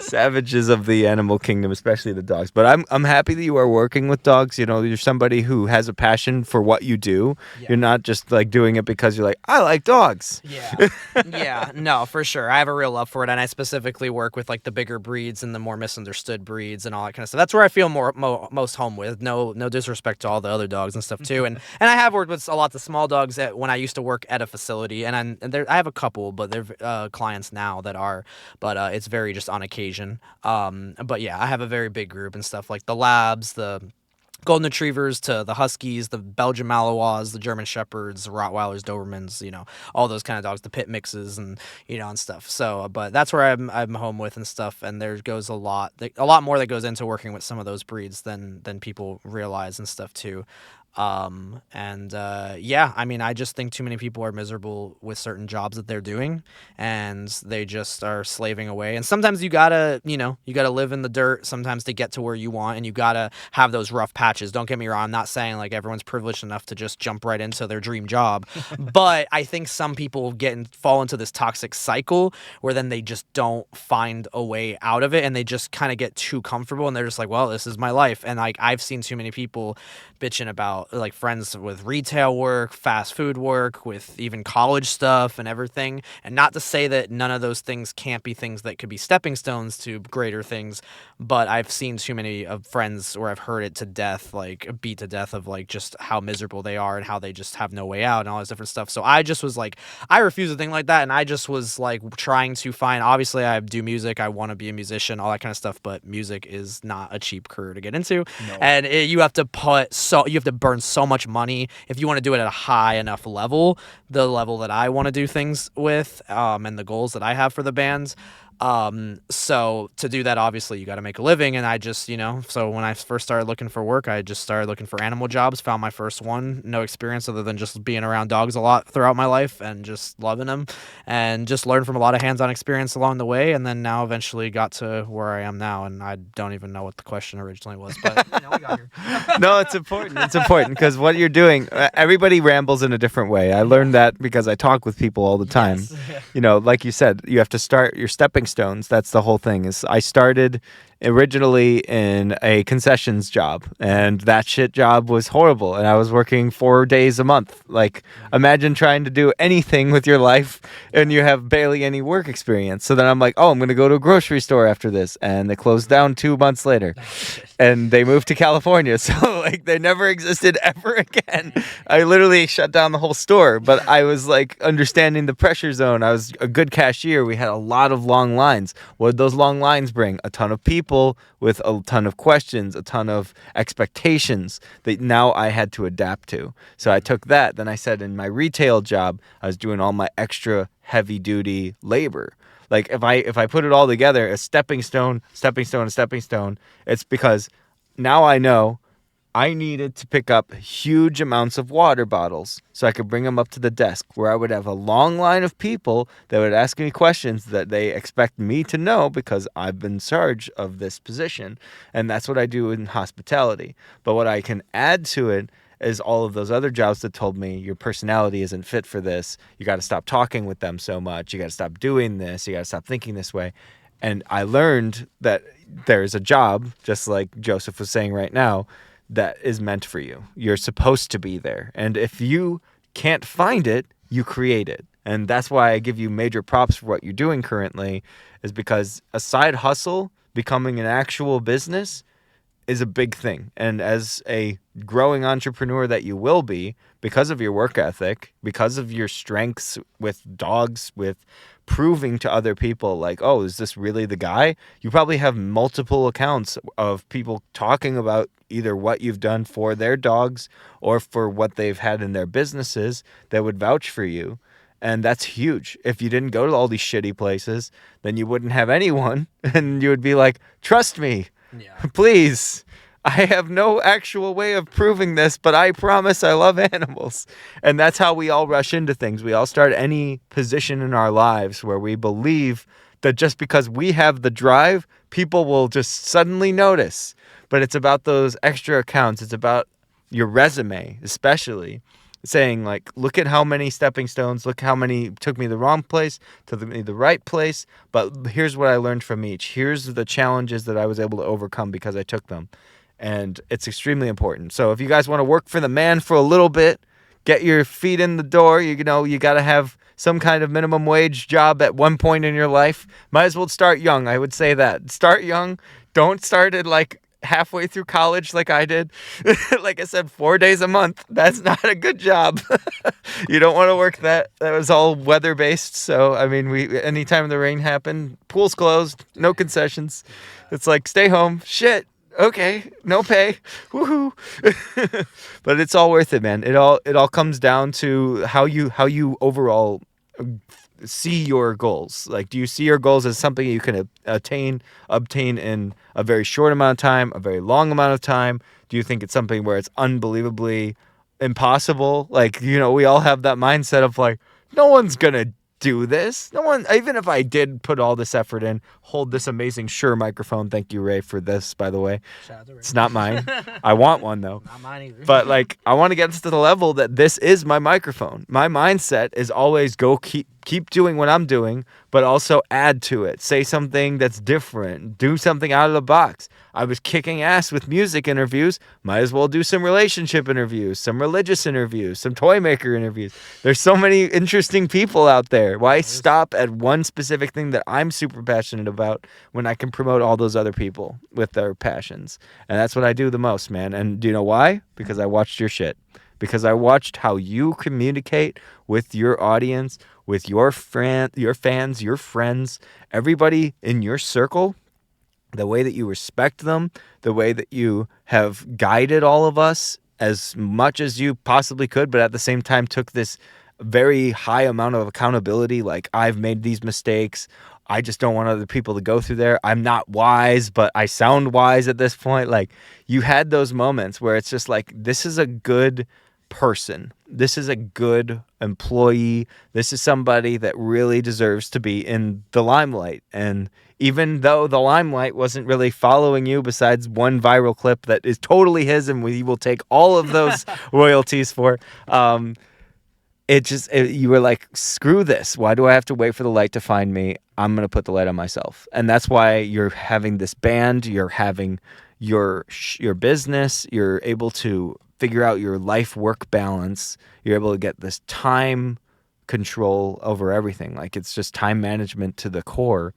A: Savages of the animal kingdom, especially the dogs. But I'm happy that you are working with dogs. You know, you're somebody who has a passion for what you do. Yeah. You're not just like doing it because you're like, I like dogs.
C: Yeah. Yeah, no, for sure. I have a real love for it, and I specifically work with like the bigger breeds and the more misunderstood breeds and all that kind of stuff. That's where I feel most home with. No disrespect to all the other dogs and stuff too. And I have worked with a lot of small dogs when I used to work at a facility, and I have a couple, but they're clients now that are, but it's very just on occasion. But yeah, I have a very big group and stuff, like the labs, the golden retrievers to the huskies, the Belgian Malinois, the German shepherds, the Rottweilers, Dobermans, all those kind of dogs, the pit mixes and and stuff. So, but that's where I'm home with and stuff. And there goes a lot more that goes into working with some of those breeds than people realize and stuff too. Yeah, I mean, I just think too many people are miserable with certain jobs that they're doing, and they just are slaving away. And sometimes you gotta live in the dirt sometimes to get to where you want, and you gotta have those rough patches. Don't get me wrong, I'm not saying like everyone's privileged enough to just jump right into their dream job, but I think some people fall into this toxic cycle where then they just don't find a way out of it, and they just kind of get too comfortable, and they're just like, well, this is my life. And like, I've seen too many people bitching about, like, friends with retail work, fast food work, with even college stuff and everything. And not to say that none of those things can't be things that could be stepping stones to greater things, but I've seen too many of friends where I've heard it to death, like beat to death, of like just how miserable they are and how they just have no way out and all this different stuff. So I just was like, I refuse a thing like that, and I just was like trying to find, obviously I do music, I want to be a musician, all that kind of stuff, but music is not a cheap career to get into. No. And you have to burn so much money if you want to do it at a high enough level, the level that I want to do things with, and the goals that I have for the bands. So to do that, obviously you got to make a living. And I just, so when I first started looking for work, I just started looking for animal jobs, found my first one, no experience other than just being around dogs a lot throughout my life and just loving them and just learned from a lot of hands-on experience along the way. And then now eventually got to where I am now. And I don't even know what the question originally was, but we got here.
A: No, it's important. It's important because what you're doing, everybody rambles in a different way. I learned that because I talk with people all the time.
C: Yes.
A: Like you said, you have to start your stepping stones. That's the whole thing. Is I started originally in a concessions job, and that shit job was horrible, and I was working 4 days a month. Like, imagine trying to do anything with your life and you have barely any work experience. So then I'm like, oh, I'm going to go to a grocery store after this, and they closed down 2 months later. And they moved to California, so like they never existed ever again. I literally shut down the whole store, but I was like understanding the pressure zone. I was a good cashier. We had a lot of long lines. What did those long lines bring? A ton of people with a ton of questions, a ton of expectations that now I had to adapt to. So I took that. Then I said in my retail job, I was doing all my extra heavy duty labor. Like if I put it all together, a stepping stone, it's because now I know I needed to pick up huge amounts of water bottles so I could bring them up to the desk where I would have a long line of people that would ask me questions that they expect me to know because I've been in charge of this position. And that's what I do in hospitality. But what I can add to it is all of those other jobs that told me your personality isn't fit for this. You got to stop talking with them so much. You got to stop doing this. You got to stop thinking this way. And I learned that there's a job, just like Joseph was saying right now, that is meant for you. You're supposed to be there. And if you can't find it, you create it. And that's why I give you major props for what you're doing currently, is because a side hustle becoming an actual business is a big thing. And as a growing entrepreneur that you will be, because of your work ethic, because of your strengths with dogs, with proving to other people like, oh, is this really the guy? You probably have multiple accounts of people talking about either what you've done for their dogs or for what they've had in their businesses that would vouch for you. And that's huge. If you didn't go to all these shitty places, then you wouldn't have anyone. And you would be like, trust me.
C: Yeah.
A: Please, I have no actual way of proving this, but I promise I love animals. And that's how we all rush into things. We all start any position in our lives where we believe that just because we have the drive, people will just suddenly notice. But it's about those extra accounts. It's about your resume, especially. Saying like, look at how many stepping stones, look how many took me the wrong place, took me the right place, but here's what I learned from each. Here's the challenges that I was able to overcome because I took them. And it's extremely important. So if you guys want to work for the man for a little bit, get your feet in the door, you got to have some kind of minimum wage job at one point in your life. Might as well start young. I would say that. Start young. Don't start at like halfway through college like I did. Like I said, 4 days a month. That's not a good job. You don't want to work that. That was all weather based. So, I mean, anytime the rain happened, pool's closed, no concessions. It's like, stay home. Shit. Okay. No pay. Woohoo. But it's all worth it, man. It all comes down to how you overall see your goals. Like, do you see your goals as something you can obtain in a very short amount of time, a very long amount of time? Do you think it's something where it's unbelievably impossible? Like, we all have that mindset of like, no one's gonna do this. No one, even if I did put all this effort in, hold this amazing Shure microphone. Thank you, Ray, for this, by the way.
C: Shout out to Ray.
A: It's not mine. I want one though.
C: Not mine either.
A: But like, I want to get to the level that this is my microphone. My mindset is always keep doing what I'm doing, but also add to it. Say something that's different. Do something out of the box. I was kicking ass with music interviews. Might as well do some relationship interviews, some religious interviews, some toy maker interviews. There's so many interesting people out there. Why stop at one specific thing that I'm super passionate about when I can promote all those other people with their passions? And that's what I do the most, man. And do you know why? Because I watched your shit. Because I watched how you communicate with your audience, with your fans, your friends, everybody in your circle, the way that you respect them, the way that you have guided all of us as much as you possibly could, but at the same time took this very high amount of accountability. Like, I've made these mistakes. I just don't want other people to go through there. I'm not wise, but I sound wise at this point. Like, you had those moments where it's just like, this is a good person. This is a good employee. This is somebody that really deserves to be in the limelight. And even though the limelight wasn't really following you besides one viral clip that is totally his and we will take all of those royalties for, you were like, screw this. Why do I have to wait for the light to find me? I'm going to put the light on myself. And that's why you're having this band, you're having your business, you're able to figure out your life work balance. You're able to get this time control over everything. Like, it's just time management to the core.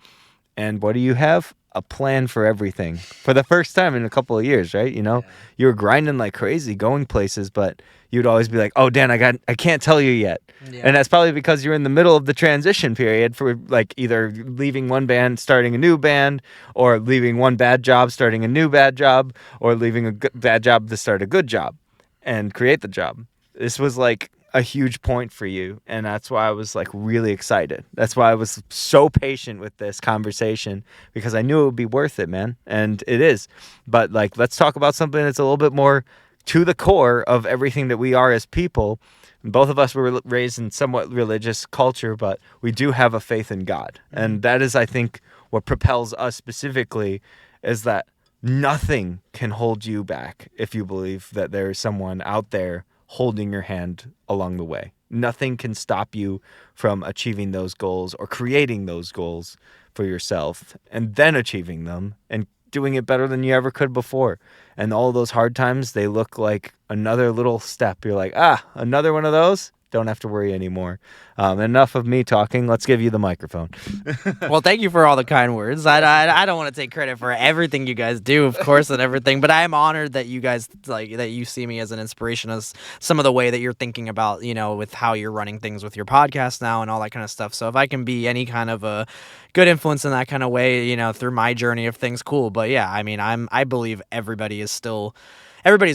A: And what do you have? A plan for everything for the first time in a couple of years, right? You know, you were grinding like crazy, going places, but you'd always be like, "Oh, Dan, I can't tell you yet." Yeah. And that's probably because you're in the middle of the transition period for like either leaving one band, starting a new band, or leaving one bad job, starting a new bad job, or leaving a bad job to start a good job and create the job. This was like a huge point for you, and that's why I was like really excited. That's why I was so patient with this conversation, because I knew it would be worth it, man. And it is. But like, let's talk about something that's a little bit more to the core of everything that we are as people. And both of us were raised in somewhat religious culture, but we do have a faith in God. And that is, I think, what propels us specifically, is that nothing can hold you back if you believe that there is someone out there holding your hand along the way. Nothing can stop you from achieving those goals or creating those goals for yourself and then achieving them and doing it better than you ever could before. And all those hard times, they look like another little step. You're like, another one of those? Don't have to worry anymore. Enough of me talking. Let's give you the microphone.
C: Well, thank you for all the kind words. I don't want to take credit for everything you guys do, of course, and everything, but I am honored that you guys, like, that you see me as an inspiration, as some of the way that you're thinking about, you know, with how you're running things with your podcast now and all that kind of stuff. So if I can be any kind of a good influence in that kind of way, you know, through my journey of things, cool. But yeah, I mean, I believe everybody's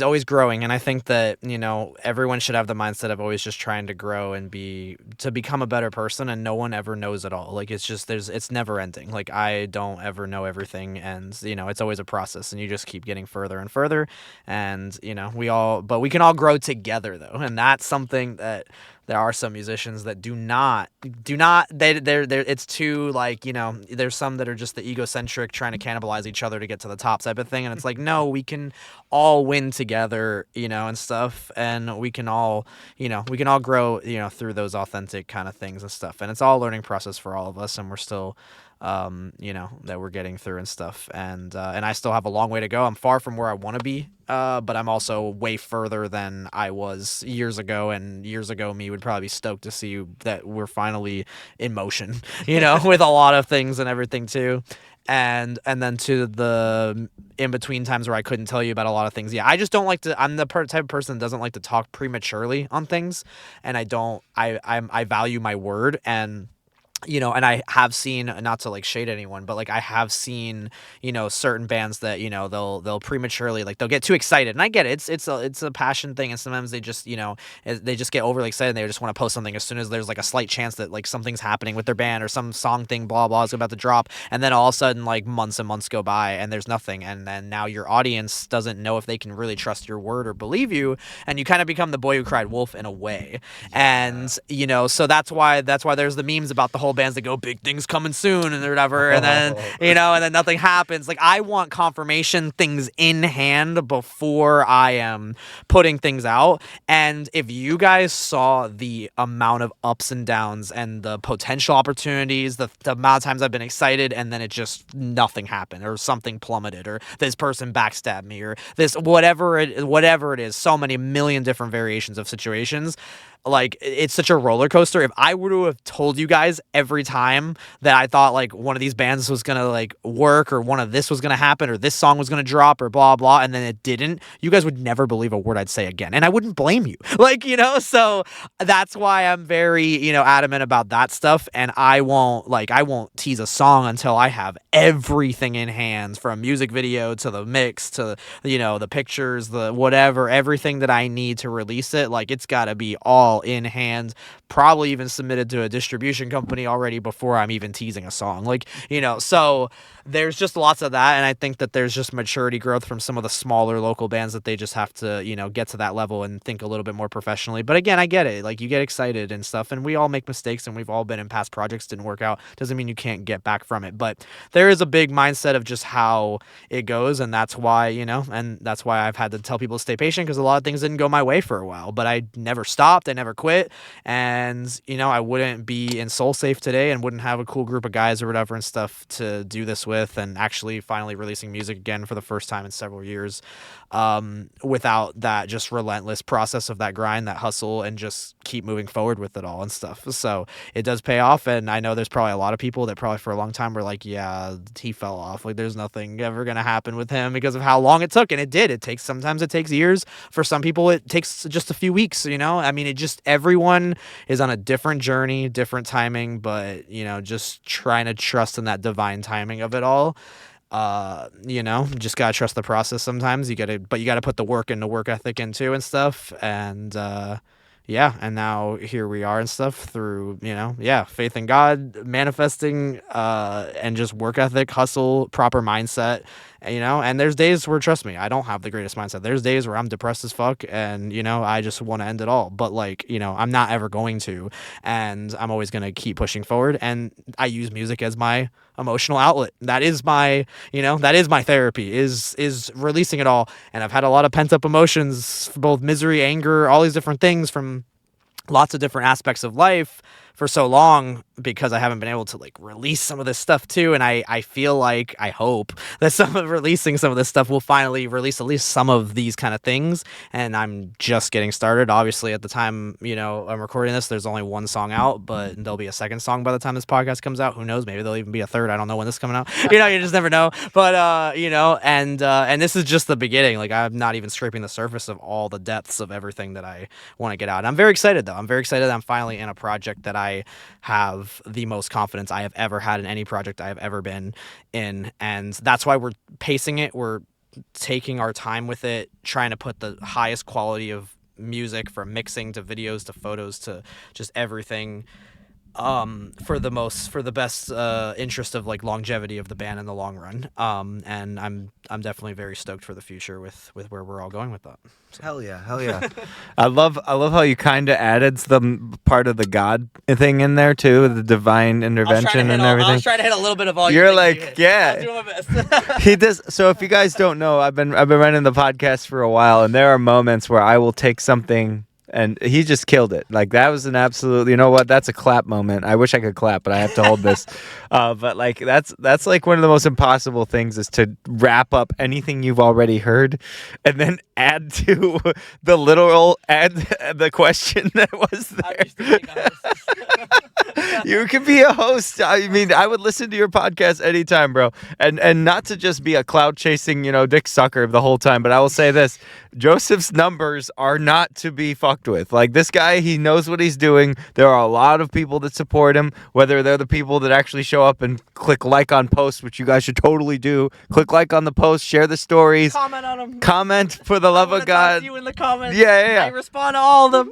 C: always growing, and I think that, you know, everyone should have the mindset of always just trying to grow and become a better person, and no one ever knows it all. Like, it's never ending. Like, I don't ever know everything, and, you know, it's always a process, and you just keep getting further and further, and, you know, but we can all grow together, though, and that's something that there are some musicians that do not, it's too, like, you know, there's some that are just the egocentric, trying to cannibalize each other to get to the top type of thing. And it's like, no, we can all win together, you know, and stuff. And we can all grow, you know, through those authentic kind of things and stuff. And it's all a learning process for all of us. And we're still, you know, that we're getting through and stuff. And I still have a long way to go. I'm far from where I want to be. But I'm also way further than I was years ago, and years ago me would probably be stoked to see that we're finally in motion, you know, with a lot of things and everything too. And then to the in-between times where I couldn't tell you about a lot of things. Yeah, I just don't like to, I'm the type of person that doesn't like to talk prematurely on things, and I value my word. And you know, and I have seen, not to like shade anyone, but like I have seen, you know, certain bands that, you know, they'll prematurely, like, they'll get too excited, and I get it. It's a passion thing, and sometimes they just, you know, they just get overly excited, and they just want to post something as soon as there's like a slight chance that like something's happening with their band or some song thing, blah blah, is about to drop, and then all of a sudden like months and months go by and there's nothing, and then now your audience doesn't know if they can really trust your word or believe you, and you kind of become the boy who cried wolf in a way. And you know, so that's why there's the memes about the whole bands that go, big things coming soon and whatever, and then, you know, and then nothing happens. Like, I want confirmation things in hand before I am putting things out. And if you guys saw the amount of ups and downs and the potential opportunities, the amount of times I've been excited and then it just nothing happened, or something plummeted, or this person backstabbed me, or this whatever it is, so many million different variations of situations. Like, it's such a roller coaster. If I were to have told you guys every time that I thought like one of these bands was gonna like work, or one of this was gonna happen, or this song was gonna drop, or blah blah, and then it didn't, you guys would never believe a word I'd say again, and I wouldn't blame you. Like, you know, so that's why I'm very, you know, adamant about that stuff, and I won't tease a song until I have everything in hand, from music video to the mix to, you know, the pictures, the whatever, everything that I need to release it. Like, it's gotta be all in hand, probably even submitted to a distribution company harmony already before I'm even teasing a song. Like, so there's just lots of that. And I think that there's just maturity growth from some of the smaller local bands that they just have to, get to that level and think a little bit more professionally. But again, I get it. Like, you get excited and stuff, and we all make mistakes, and we've all been in past projects didn't work out. Doesn't mean you can't get back from it. But there is a big mindset of just how it goes. And that's why, and that's why I've had to tell people to stay patient, because a lot of things didn't go my way for a while. But I never stopped. I never quit. And, I wouldn't be in Soul Safe today and wouldn't have a cool group of guys or whatever and stuff to do this with, and actually finally releasing music again for the first time in several years, without that just relentless process of that grind, that hustle, and just keep moving forward with it all and stuff. So it does pay off. And I know there's probably a lot of people that probably for a long time were like, yeah, he fell off. Like, there's nothing ever going to happen with him because of how long it took. And it did. Sometimes it takes years. For some people, it takes just a few weeks, I mean, everyone is on a different journey, different timing, but, just trying to trust in that divine timing of it all. Just gotta trust the process sometimes. You gotta put the work and the work ethic into and stuff. And, and now here we are and stuff through, faith in God, manifesting, and just work ethic, hustle, proper mindset, and there's days where, trust me, I don't have the greatest mindset. There's days where I'm depressed as fuck and, I just want to end it all. But I'm not ever going to, and I'm always going to keep pushing forward. And I use music as my emotional outlet. That is my, that is my therapy, is releasing it all. And I've had a lot of pent up emotions, both misery, anger, all these different things from lots of different aspects of life for so long, because I haven't been able to release some of this stuff too. And I feel like, I hope that releasing some of this stuff will finally release at least some of these kind of things. And I'm just getting started. Obviously, at the time, I'm recording this, there's only one song out, but there'll be a second song by the time this podcast comes out. Who knows? Maybe there'll even be a third. I don't know when this is coming out. You just never know. But, and this is just the beginning. I'm not even scraping the surface of all the depths of everything that I want to get out. And I'm very excited though. I'm very excited that I'm finally in a project that I have the most confidence I have ever had in any project I have ever been in. And that's why we're pacing it. We're taking our time with it, trying to put the highest quality of music, from mixing to videos to photos to just everything, for the best interest of longevity of the band in the long run. And I'm definitely very stoked for the future with where we're all going with that. So.
A: Hell yeah. I love how you kind of added some part of the God thing in there too, the divine intervention and everything. I
C: was trying to hit a little bit of all.
A: You're yeah.
C: I was doing my best.
A: He does. So if you guys don't know, I've been running the podcast for a while, and there are moments where I will take something. And he just killed it. That was an absolute, you know what? That's a clap moment. I wish I could clap, but I have to hold this. But that's one of the most impossible things, is to wrap up anything you've already heard and then add to the literal, add the question that was there. You can be a host. I mean, I would listen to your podcast anytime, bro. And not to just be a cloud chasing, dick sucker the whole time, but I will say this. Joseph's numbers are not to be fucked with. This guy, he knows what he's doing. There are a lot of people that support him, whether they're the people that actually show up and click like on posts, which you guys should totally do. Click like on the post, share the stories.
C: Comment on them.
A: Comment for the love of God.
C: Talk to you in the comments.
A: Yeah.
C: I respond to all of them.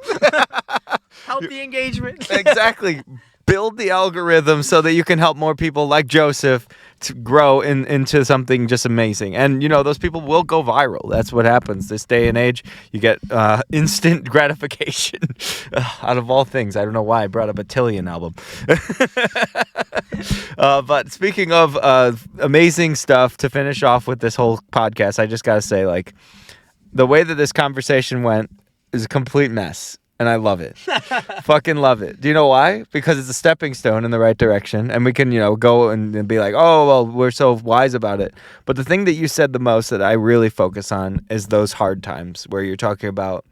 C: Help the engagement.
A: Exactly. Build the algorithm so that you can help more people like Joseph to grow into something just amazing. And, those people will go viral. That's what happens this day and age. You get instant gratification out of all things. I don't know why I brought up a Tillian album. But speaking of amazing stuff, to finish off with this whole podcast, I just got to say, the way that this conversation went is a complete mess. And I love it. Fucking love it. Do you know why? Because it's a stepping stone in the right direction. And we can, go and be like, oh, well, we're so wise about it. But the thing that you said the most that I really focus on is those hard times where you're talking about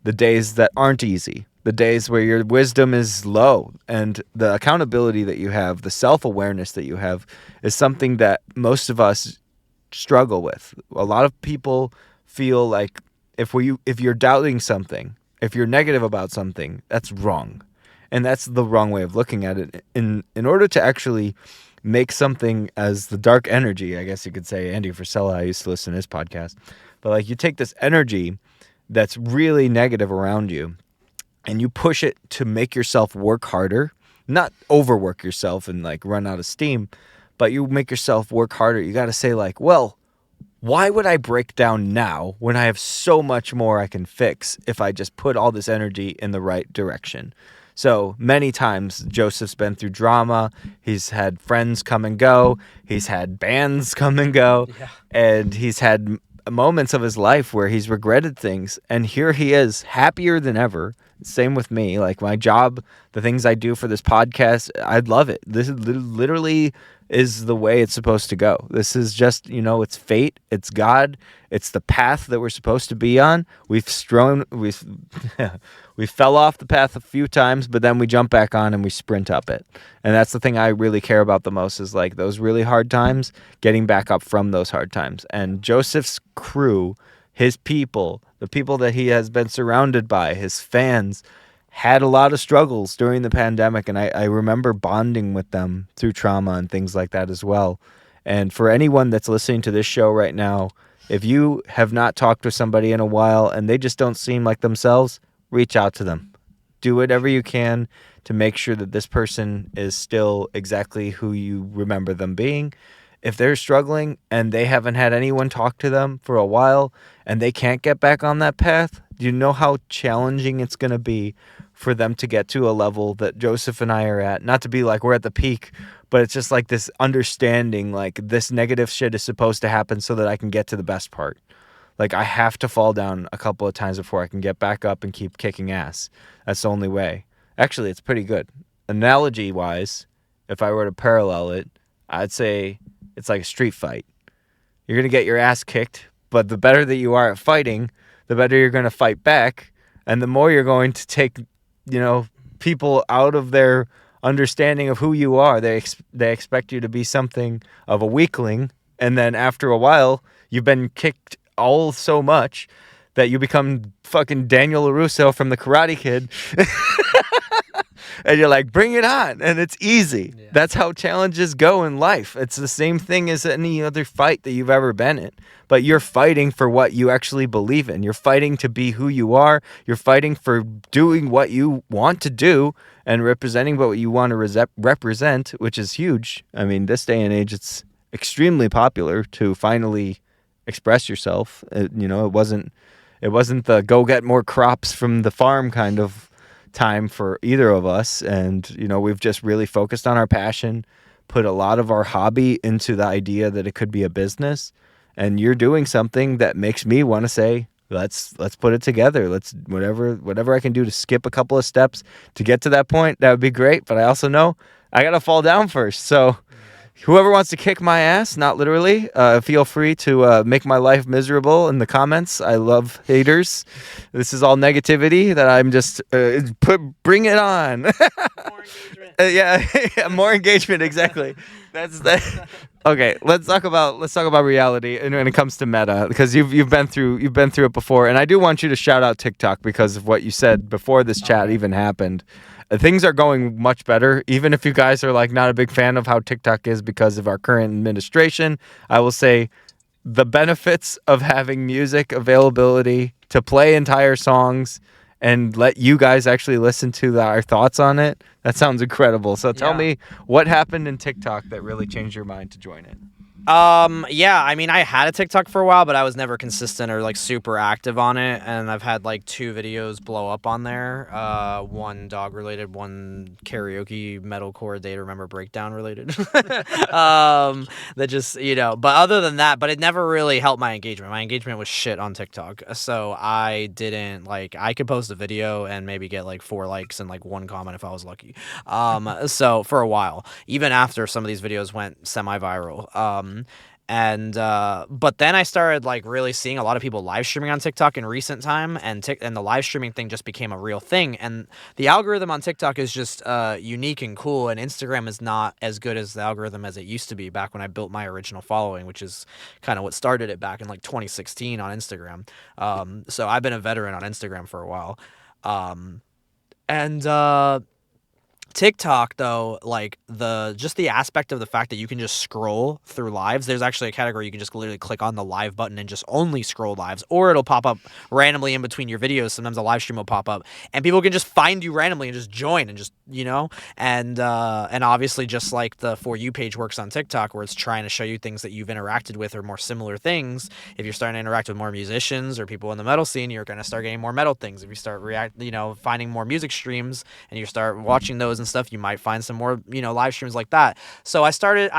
A: the days that aren't easy, the days where your wisdom is low, and the accountability that you have, the self-awareness that you have is something that most of us struggle with. A lot of people feel like if you're doubting something, if you're negative about something, that's wrong. And that's the wrong way of looking at it. In order to actually make something as the dark energy, I guess you could say, Andy Frisella, I used to listen to his podcast, but you take this energy that's really negative around you and you push it to make yourself work harder, not overwork yourself and like run out of steam, but you make yourself work harder. You got to say like, well, why would I break down now when I have so much more I can fix if I just put all this energy in the right direction? So many times Joseph's been through drama. He's had friends come and go. He's had bands come and go.
C: Yeah.
A: And he's had moments of his life where he's regretted things. And here he is, happier than ever. Same with me. Like my job, the things I do for this podcast, I love it. This is literally is the way it's supposed to go. This is just, it's fate, it's God, it's the path that we're supposed to be on. We fell off the path a few times, but then we jump back on and we sprint up it. And that's the thing I really care about the most is like those really hard times, getting back up from those hard times. And Joseph's crew, his people, the people that he has been surrounded by, his fans, had a lot of struggles during the pandemic, and I remember bonding with them through trauma and things like that as well. And for anyone that's listening to this show right now, if you have not talked to somebody in a while and they just don't seem like themselves, reach out to them. Do whatever you can to make sure that this person is still exactly who you remember them being. If they're struggling and they haven't had anyone talk to them for a while and they can't get back on that path, do you know how challenging it's going to be for them to get to a level that Joseph and I are at? Not to be like we're at the peak, but it's just like this understanding, like this negative shit is supposed to happen so that I can get to the best part. Like I have to fall down a couple of times before I can get back up and keep kicking ass. That's the only way. Actually, it's pretty good. Analogy-wise, if I were to parallel it, I'd say it's like a street fight. You're going to get your ass kicked, but the better that you are at fighting, the better you're going to fight back, and the more you're going to take, people out of their understanding of who you are. They expect you to be something of a weakling, and then after a while, you've been kicked all so much that you become fucking Daniel LaRusso from The Karate Kid. And you're like, bring it on. And it's easy. Yeah. That's how challenges go in life. It's the same thing as any other fight that you've ever been in. But you're fighting for what you actually believe in. You're fighting to be who you are. You're fighting for doing what you want to do and representing what you want to represent, which is huge. I mean, this day and age, it's extremely popular to finally express yourself. It wasn't the go get more crops from the farm kind of time for either of us, and we've just really focused on our passion, put a lot of our hobby into the idea that it could be a business, and you're doing something that makes me want to say let's put it together. Let's whatever I can do to skip a couple of steps to get to that point, that would be great. But I also know I gotta fall down first, so whoever wants to kick my ass, not literally, feel free to make my life miserable in the comments. I love haters. This is all negativity that I'm just bring it on.
C: More engagement.
A: Yeah, more engagement. Exactly. That's that. Okay, let's talk about reality when it comes to meta, because you've been through it before, and I do want you to shout out TikTok because of what you said before this chat even happened. Things are going much better, even if you guys are like not a big fan of how TikTok is because of our current administration. I will say the benefits of having music availability to play entire songs and let you guys actually listen to our thoughts on it. That sounds incredible. So tell me what happened in TikTok that really changed your mind to join it.
C: Yeah, I mean, I had a TikTok for a while, but I was never consistent or like super active on it. And I've had like 2 videos blow up on there. One dog related, one karaoke metalcore Day to Remember breakdown related. That just, but other than that, but it never really helped my engagement. My engagement was shit on TikTok. So I didn't I could post a video and maybe get like 4 likes and like 1 comment if I was lucky. So for a while, even after some of these videos went semi-viral. But then I started like really seeing a lot of people live streaming on TikTok in recent time, and the live streaming thing just became a real thing. And the algorithm on TikTok is just unique and cool, and Instagram is not as good as the algorithm as it used to be back when I built my original following, which is kind of what started it back in like 2016 on Instagram. So I've been a veteran on Instagram for a while. TikTok, though, like the aspect of the fact that you can just scroll through lives. There's actually a category you can just literally click on the live button and just only scroll lives, or it'll pop up randomly in between your videos. Sometimes a live stream will pop up, and people can just find you randomly and just join and just and obviously just like the For You page works on TikTok, where it's trying to show you things that you've interacted with or more similar things. If you're starting to interact with more musicians or people in the metal scene, you're going to start getting more metal things. If you start finding more music streams and you start watching those and stuff, you might find some more, live streams like that. So I started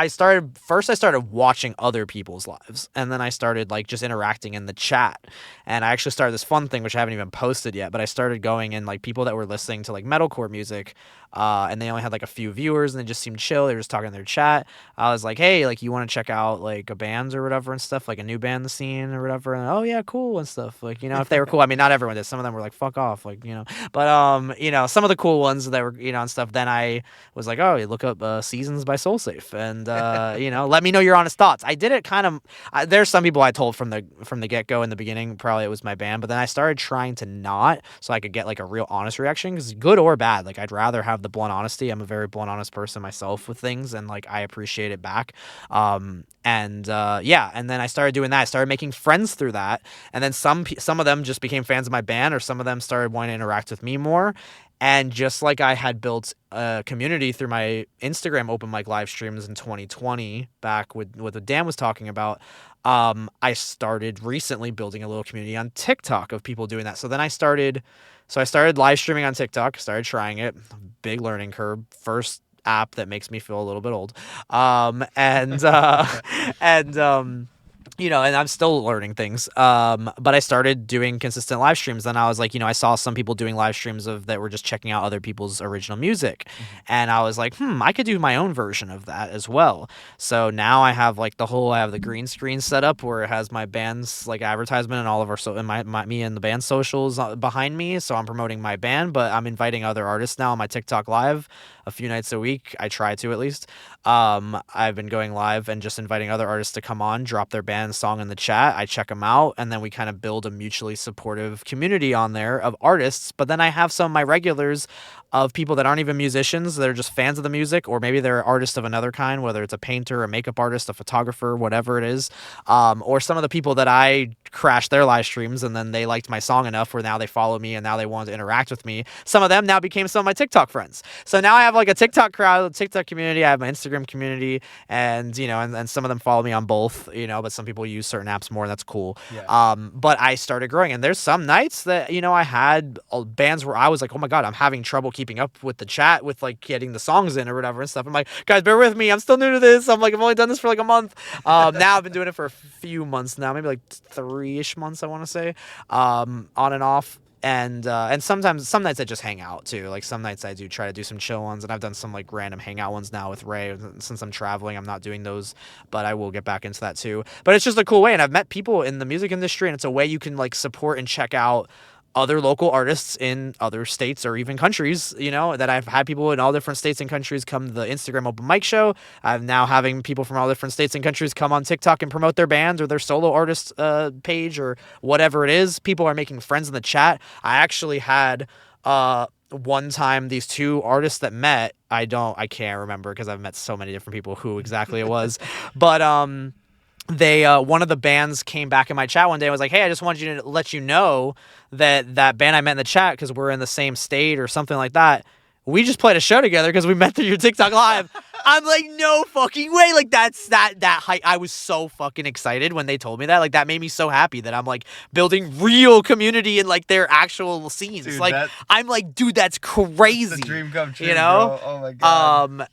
C: watching other people's lives, and then I started like just interacting in the chat. And I actually started this fun thing, which I haven't even posted yet, but I started going in like people that were listening to like metalcore music, and they only had like a few viewers and they just seemed chill. They were just talking in their chat. I was like, hey, like, you want to check out like a band or whatever and stuff, like a new band in the scene or whatever. And oh yeah, cool and stuff. Like, if they were cool. I mean, not everyone did. Some of them were like, fuck off, like, but some of the cool ones that were, and stuff. Then I was like, oh, you look up Seasons by Soulsafe, and let me know your honest thoughts. I did it kind of. There's some people I told from the get go in the beginning. Probably it was my band, but then I started trying to not, so I could get like a real honest reaction, because good or bad, like I'd rather have the blunt honesty. I'm a very blunt, honest person myself with things, and like I appreciate it back. And then I started doing that. I started making friends through that, and then some of them just became fans of my band, or some of them started wanting to interact with me more. And just like I had built a community through my Instagram open mic live streams in 2020, back with what Dan was talking about, I started recently building a little community on TikTok of people doing that. So then I started live streaming on TikTok, started trying it. Big learning curve. First app that makes me feel a little bit old. And I'm still learning things. But I started doing consistent live streams. Then I was like, I saw some people doing live streams that were just checking out other people's original music. Mm-hmm. And I was like, I could do my own version of that as well. So now I have like I have the green screen set up where it has my band's like advertisement and all of our me and the band socials behind me. So I'm promoting my band, but I'm inviting other artists now on my TikTok live a few nights a week. I try to, at least. I've been going live and just inviting other artists to come on, drop their band song in the chat. I check them out, and then we kind of build a mutually supportive community on there of artists. But then I have some of my regulars of people that aren't even musicians, that are just fans of the music, or maybe they're artists of another kind, whether it's a painter, a makeup artist, a photographer, whatever it is. Or some of the people that I crashed their live streams, and then they liked my song enough where now they follow me and now they want to interact with me. Some of them now became some of my TikTok friends. So now I have like a TikTok crowd, a TikTok community. I have my Instagram community, and and some of them follow me on both, but some people use certain apps more, and that's cool. Yeah. But I started growing, and there's some nights that, I had bands where I was like, oh my God, I'm having trouble keeping up with the chat, with like getting the songs in or whatever and stuff. I'm like, guys, bear with me. I'm still new to this. I'm like, I've only done this for like a month. Now I've been doing it for a few months now, maybe like 3-ish months, I want to say, on and off. And sometimes, some nights I just hang out too. Like some nights I do try to do some chill ones, and I've done some like random hangout ones now with Ray. Since I'm traveling, I'm not doing those, but I will get back into that too. But it's just a cool way, and I've met people in the music industry, and it's a way you can like support and check out other local artists in other states or even countries, that I've had people in all different states and countries come to the Instagram open mic show. I'm now having people from all different states and countries come on TikTok and promote their band or their solo artist page or whatever it is. People are making friends in the chat. I actually had one time these two artists that met. I can't remember because I've met so many different people who exactly it was, but they one of the bands came back in my chat one day and was like, hey, I just wanted to let you know that band I met in the chat, because we're in the same state or something like that, we just played a show together because we met through your TikTok live. I'm like, no fucking way. Like that's that height. I was so fucking excited when they told me that. Like that made me so happy that I'm like building real community in like their actual scenes. Dude, like I'm like, dude, that's crazy.
A: That's the dream come true, bro. Oh my God.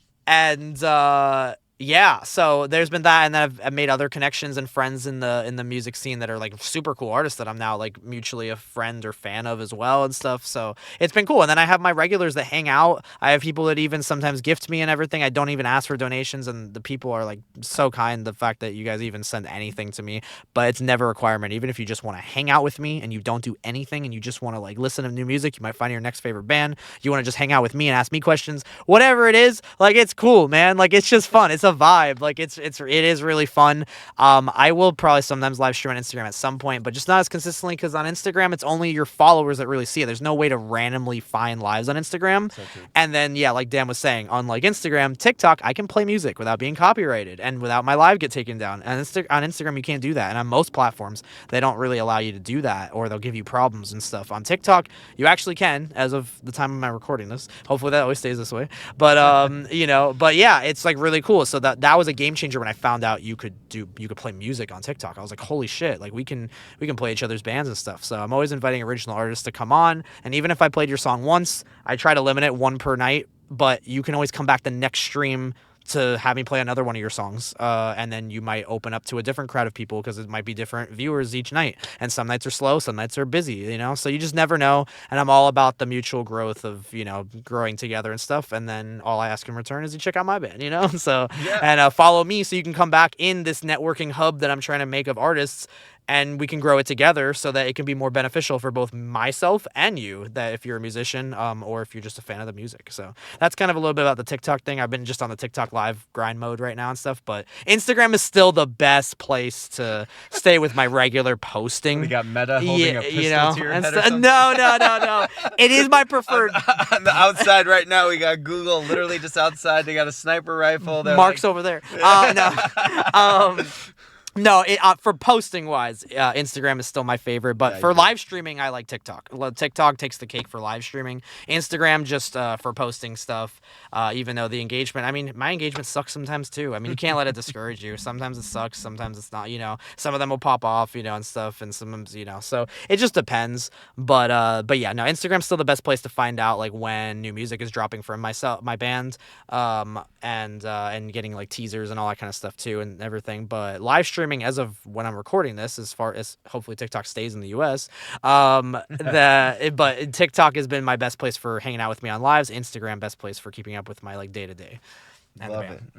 C: Yeah, so there's been that, and then I've made other connections and friends in the music scene that are like super cool artists that I'm now like mutually a friend or fan of as well and stuff. So it's been cool. And then I have my regulars that hang out. I have people that even sometimes gift me and everything. I don't even ask for donations, and the people are like so kind. The fact that you guys even send anything to me, but it's never a requirement. Even if you just want to hang out with me and you don't do anything and you just want to like listen to new music, you might find your next favorite band. You want to just hang out with me and ask me questions, whatever it is. Like it's cool, man. Like it's just fun. It's a vibe. Like it is really fun. I will probably sometimes live stream on Instagram at some point, but just not as consistently because on Instagram it's only your followers that really see it. There's no way to randomly find lives on Instagram. And then yeah, like Dan was saying, unlike Instagram, TikTok, I can play music without being copyrighted and without my live get taken down. And on Instagram you can't do that, and on most platforms they don't really allow you to do that, or they'll give you problems and stuff. On TikTok you actually can, as of the time of my recording this. Hopefully that always stays this way. But but yeah, it's like really cool. So that was a game changer when I found out you could play music on TikTok. I was like, holy shit, like we can play each other's bands and stuff. So I'm always inviting original artists to come on, and even if I played your song once, I try to limit it one per night, but you can always come back the next stream to have me play another one of your songs, and then you might open up to a different crowd of people because it might be different viewers each night, and some nights are slow, some nights are busy, so you just never know. And I'm all about the mutual growth of growing together and stuff, and then all I ask in return is you check out my band, so yeah. And follow me so you can come back in this networking hub that I'm trying to make of artists, and we can grow it together so that it can be more beneficial for both myself and you, that if you're a musician or if you're just a fan of the music. So that's kind of a little bit about the TikTok thing. I've been just on the TikTok live grind mode right now and stuff, but Instagram is still the best place to stay with my regular posting.
A: We got Meta holding a pistol to your head or something?
C: No. It is my preferred.
A: On the outside right now, we got Google literally just outside. They got a sniper rifle.
C: Mark's over there. No, for posting wise, Instagram is still my favorite. But for live streaming, I like TikTok. TikTok takes the cake for live streaming. Instagram just for posting stuff. Even though the engagement, my engagement sucks sometimes too. You can't let it discourage you. Sometimes it sucks. Sometimes it's not. Some of them will pop off, and stuff, and sometimes, so it just depends. But yeah, no, Instagram's still the best place to find out like when new music is dropping from my band, and getting like teasers and all that kind of stuff too, and everything. But live streaming, as of when I'm recording this, as far as hopefully TikTok stays in the US, but TikTok has been my best place for hanging out with me on lives. Instagram, best place for keeping up with my like day to day.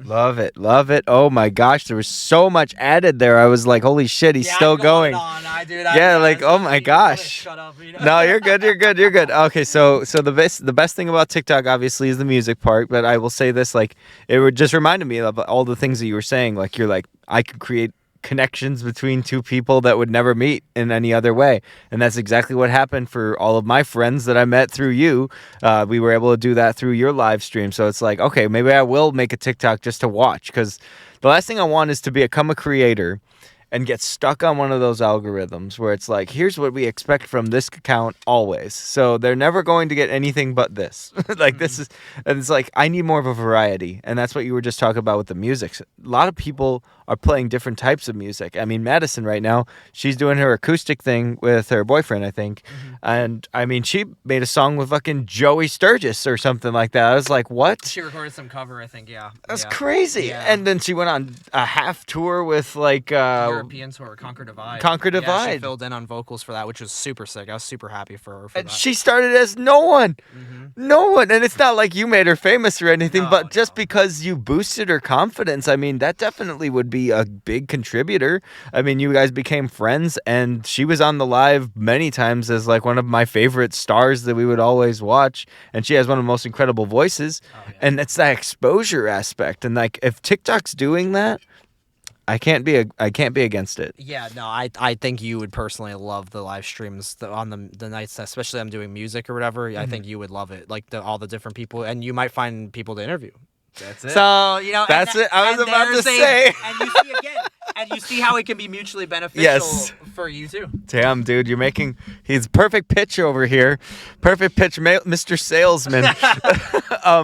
A: Love it. Oh my gosh, there was so much added there. I was like, holy shit, he's still going. Oh my gosh.
C: Shut up,
A: No, you're good. Okay, so the best thing about TikTok obviously is the music part, but I will say this, like, it just reminded me of all the things that you were saying. Like, you're like, I could create connections between two people that would never meet in any other way, and that's exactly what happened for all of my friends that I met through you. We were able to do that through your live stream, so it's like, okay, maybe I will make a TikTok just to watch, because the last thing I want is to become a creator and get stuck on one of those algorithms where it's like, here's what we expect from this account always. So they're never going to get anything but this. Like, this is, and it's like, I need more of a variety. And that's what you were just talking about with the music. A lot of people are playing different types of music. Madison right now, she's doing her acoustic thing with her boyfriend, I think. And she made a song with fucking Joey Sturgis or something like that. I was like, what?
C: She recorded some cover, I think, yeah.
A: That's crazy.
C: Yeah.
A: And then she went on a half tour with like
C: European tour, Conquer Divide. Yeah, she filled in on vocals for that, which was super sick. I was super happy for her for that.
A: She started as no one. And it's not like you made her famous or anything, but just because you boosted her confidence, that definitely would be a big contributor. You guys became friends, and she was on the live many times as like one of my favorite stars that we would always watch, and she has one of the most incredible voices. And it's that exposure aspect, and like if TikTok's doing that, I can't be against it.
C: Yeah, no, I think you would personally love the live streams on the nights, especially I'm doing music or whatever. I think you would love it, like all the different people, and you might find people to interview.
A: That's it.
C: So
A: that's it. I was about to say.
C: And you see again, and you see how it can be mutually beneficial for you too.
A: Damn, dude, he's perfect pitch over here. Perfect pitch, Mr. Salesman.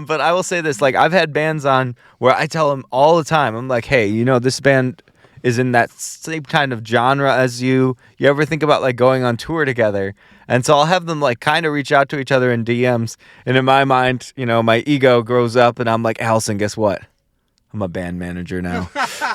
A: But I will say this, like, I've had bands on where I tell them all the time, I'm like, hey, this band is in that same kind of genre as you. You ever think about like going on tour together? And so I'll have them like kind of reach out to each other in DMs. And in my mind, my ego grows up and I'm like, Allison, guess what? I'm a band manager now.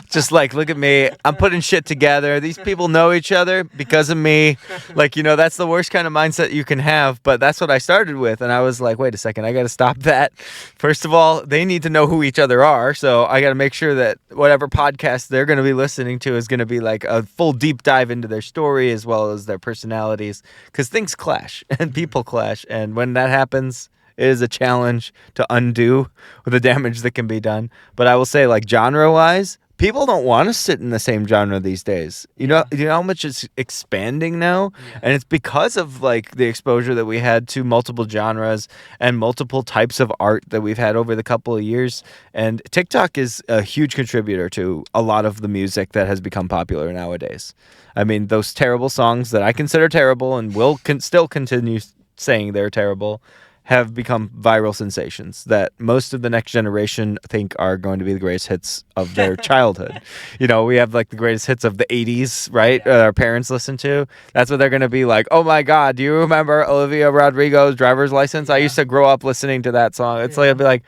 A: Just like, look at me. I'm putting shit together. These people know each other because of me. Like, that's the worst kind of mindset you can have. But that's what I started with. And I was like, wait a second, I got to stop that. First of all, they need to know who each other are. So I got to make sure that whatever podcast they're going to be listening to is going to be like a full deep dive into their story as well as their personalities. Because things clash and people clash. And when that happens, It is a challenge to undo the damage that can be done. But I will say, like, genre-wise, people don't want to sit in the same genre these days. You know how much it's expanding now?
C: Yeah.
A: And it's because of, like, the exposure that we had to multiple genres and multiple types of art that we've had over the couple of years. And TikTok is a huge contributor to a lot of the music that has become popular nowadays. I mean, those terrible songs that I consider terrible and will still continue saying they're terrible have become viral sensations that most of the next generation think are going to be the greatest hits of their childhood. You know, we have like the greatest hits of the 80s, right? Our parents listen to. That's what they're going to be like, oh my God, do you remember Olivia Rodrigo's Driver's License? I used to grow up listening to that song. It's like, I'd be like,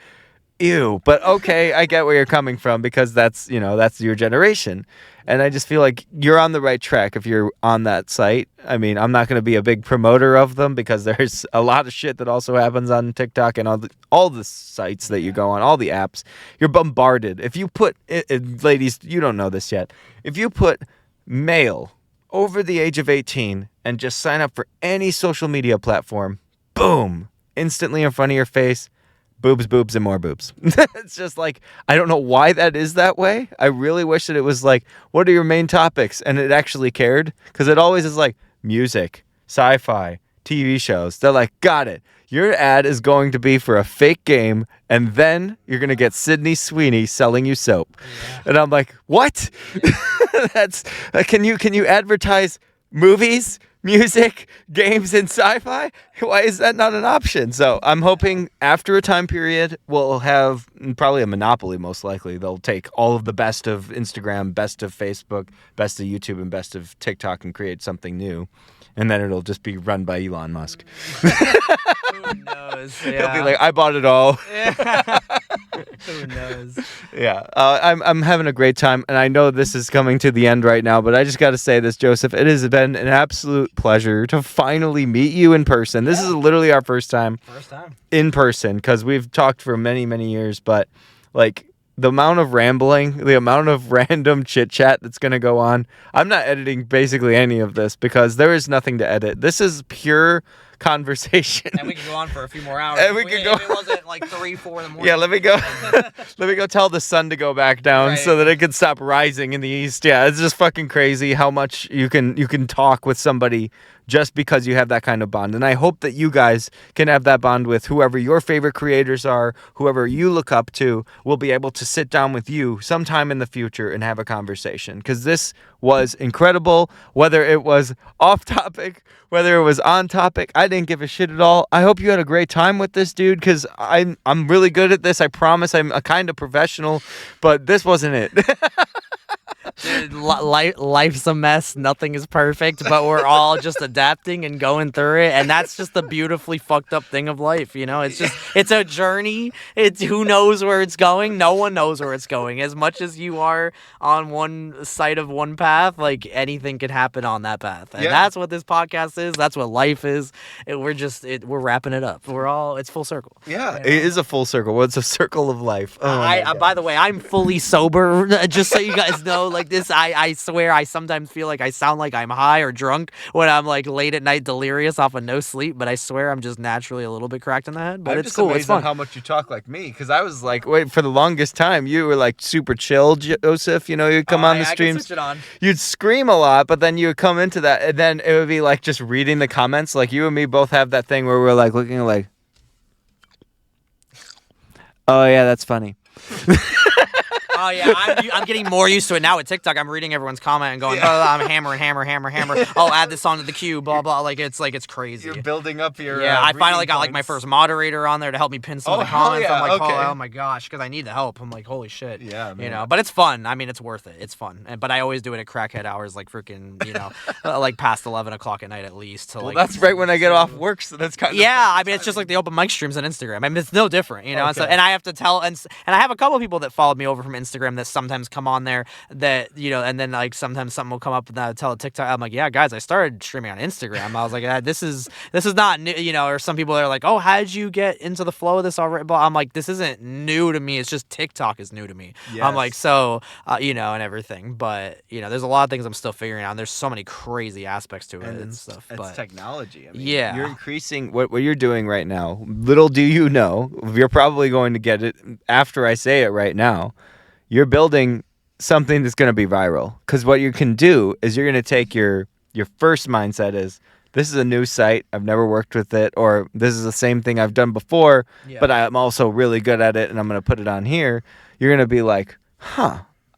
A: ew, but okay, I get where you're coming from because that's your generation. And I just feel like you're on the right track if you're on that site. I mean, I'm not going to be a big promoter of them because there's a lot of shit that also happens on TikTok and all the sites that you go on, all the apps. You're bombarded. If you put, ladies, you don't know this yet. If you put male over the age of 18 and just sign up for any social media platform, boom, instantly in front of your face, boobs, boobs, and more boobs. It's just like, I don't know why that is that way. I really wish that it was like, what are your main topics? And it actually cared. Because it always is like music, sci-fi, TV shows. They're like, got it. Your ad is going to be for a fake game, and then you're going to get Sydney Sweeney selling you soap. Yeah. And I'm like, what? That's can you advertise movies, music, games, and sci-fi? Why is that not an option? So I'm hoping after a time period, we'll have probably a monopoly, most likely. They'll take all of the best of Instagram, best of Facebook, best of YouTube, and best of TikTok and create something new. And then it'll just be run by Elon Musk.
C: Who knows? Yeah.
A: He'll be like, I bought it all.
C: Yeah. Who knows?
A: Yeah, I'm having a great time, and I know this is coming to the end right now, but I just got to say this, Joseph. It has been an absolute pleasure to finally meet you in person. This is literally our first time in person because we've talked for many, many years, but like the amount of rambling, the amount of random chit chat that's going to go on. I'm not editing basically any of this because there is nothing to edit. This is pure conversation.
C: And we could go on for a few more hours.
A: And we could go.
C: If it wasn't like 3, 4 in the morning.
A: Yeah, let me go. Let me go tell the sun to go back down so that it can stop rising in the east. Yeah, it's just fucking crazy how much you can talk with somebody just because you have that kind of bond. And I hope that you guys can have that bond with whoever your favorite creators are, whoever you look up to, will be able to sit down with you sometime in the future and have a conversation. Because this was incredible, whether it was off topic, whether it was on topic. I didn't give a shit at all. I hope you had a great time with this dude because I'm really good at this. I promise I'm a kind of professional, but this wasn't it.
C: Dude, life's a mess. Nothing is perfect, but we're all just adapting and going through it. And that's just the beautifully fucked up thing of life. You know, it's a journey. It's who knows where it's going. No one knows where it's going. As much as you are on one side of one path, like anything can happen on that path. And that's what this podcast is. That's what life is. We're wrapping it up. It's full circle.
A: Yeah, it is a full circle. Well, it's a circle of life.
C: By the way, I'm fully sober, just so you guys know. Like this, I swear, I sometimes feel like I sound like I'm high or drunk when I'm like late at night delirious off of no sleep, but I swear I'm just naturally a little bit cracked in the head. But it's cool. It's fun.
A: How much you talk like me, because I was like, wait, for the longest time, you were like super chill, Joseph. You know, you'd come on the streams,
C: I can switch it on.
A: You'd scream a lot, but then you would come into that, and then it would be like just reading the comments. Like you and me both have that thing where we're like looking like, oh yeah, that's funny.
C: Oh yeah, I'm getting more used to it now with TikTok. I'm reading everyone's comment and going, oh, I'm hammer. Oh, add this onto the queue, blah blah. Like it's crazy.
A: You're building up your
C: I finally got like my first moderator on there to help me pin some of the comments.
A: Yeah,
C: I'm like,
A: okay.
C: oh my gosh, because I need the help. I'm like, holy shit.
A: Yeah, man.
C: You know, but it's fun. I mean, it's worth it. It's fun. But I always do it at crackhead hours, like freaking, you know, like past 11 o'clock at night at least.
A: Well, that's right when I get off work, so that's kind of
C: I mean, it's just like the open mic streams on Instagram. I mean, it's no different, you know. Okay. And I have to tell, and I have a couple of people that followed me over from Instagram Instagram that sometimes come on there that, and then like sometimes something will come up and I'll tell a TikTok. I'm like, yeah, guys, I started streaming on Instagram. I was like, this is not new, or some people are like, oh, how did you get into the flow of this already? But I'm like, this isn't new to me. It's just TikTok is new to me. I'm like, so, and everything. But, there's a lot of things I'm still figuring out. And there's so many crazy aspects to it and stuff.
A: It's
C: but
A: technology. I mean,
C: yeah.
A: You're increasing what you're doing right now. Little do you know, you're probably going to get it after I say it right now. You're building something that's going to be viral. Because what you can do is you're going to take your first mindset is, this is a new site, I've never worked with it, or this is the same thing I've done before, but I'm also really good at it and I'm going to put it on here. You're going to be like,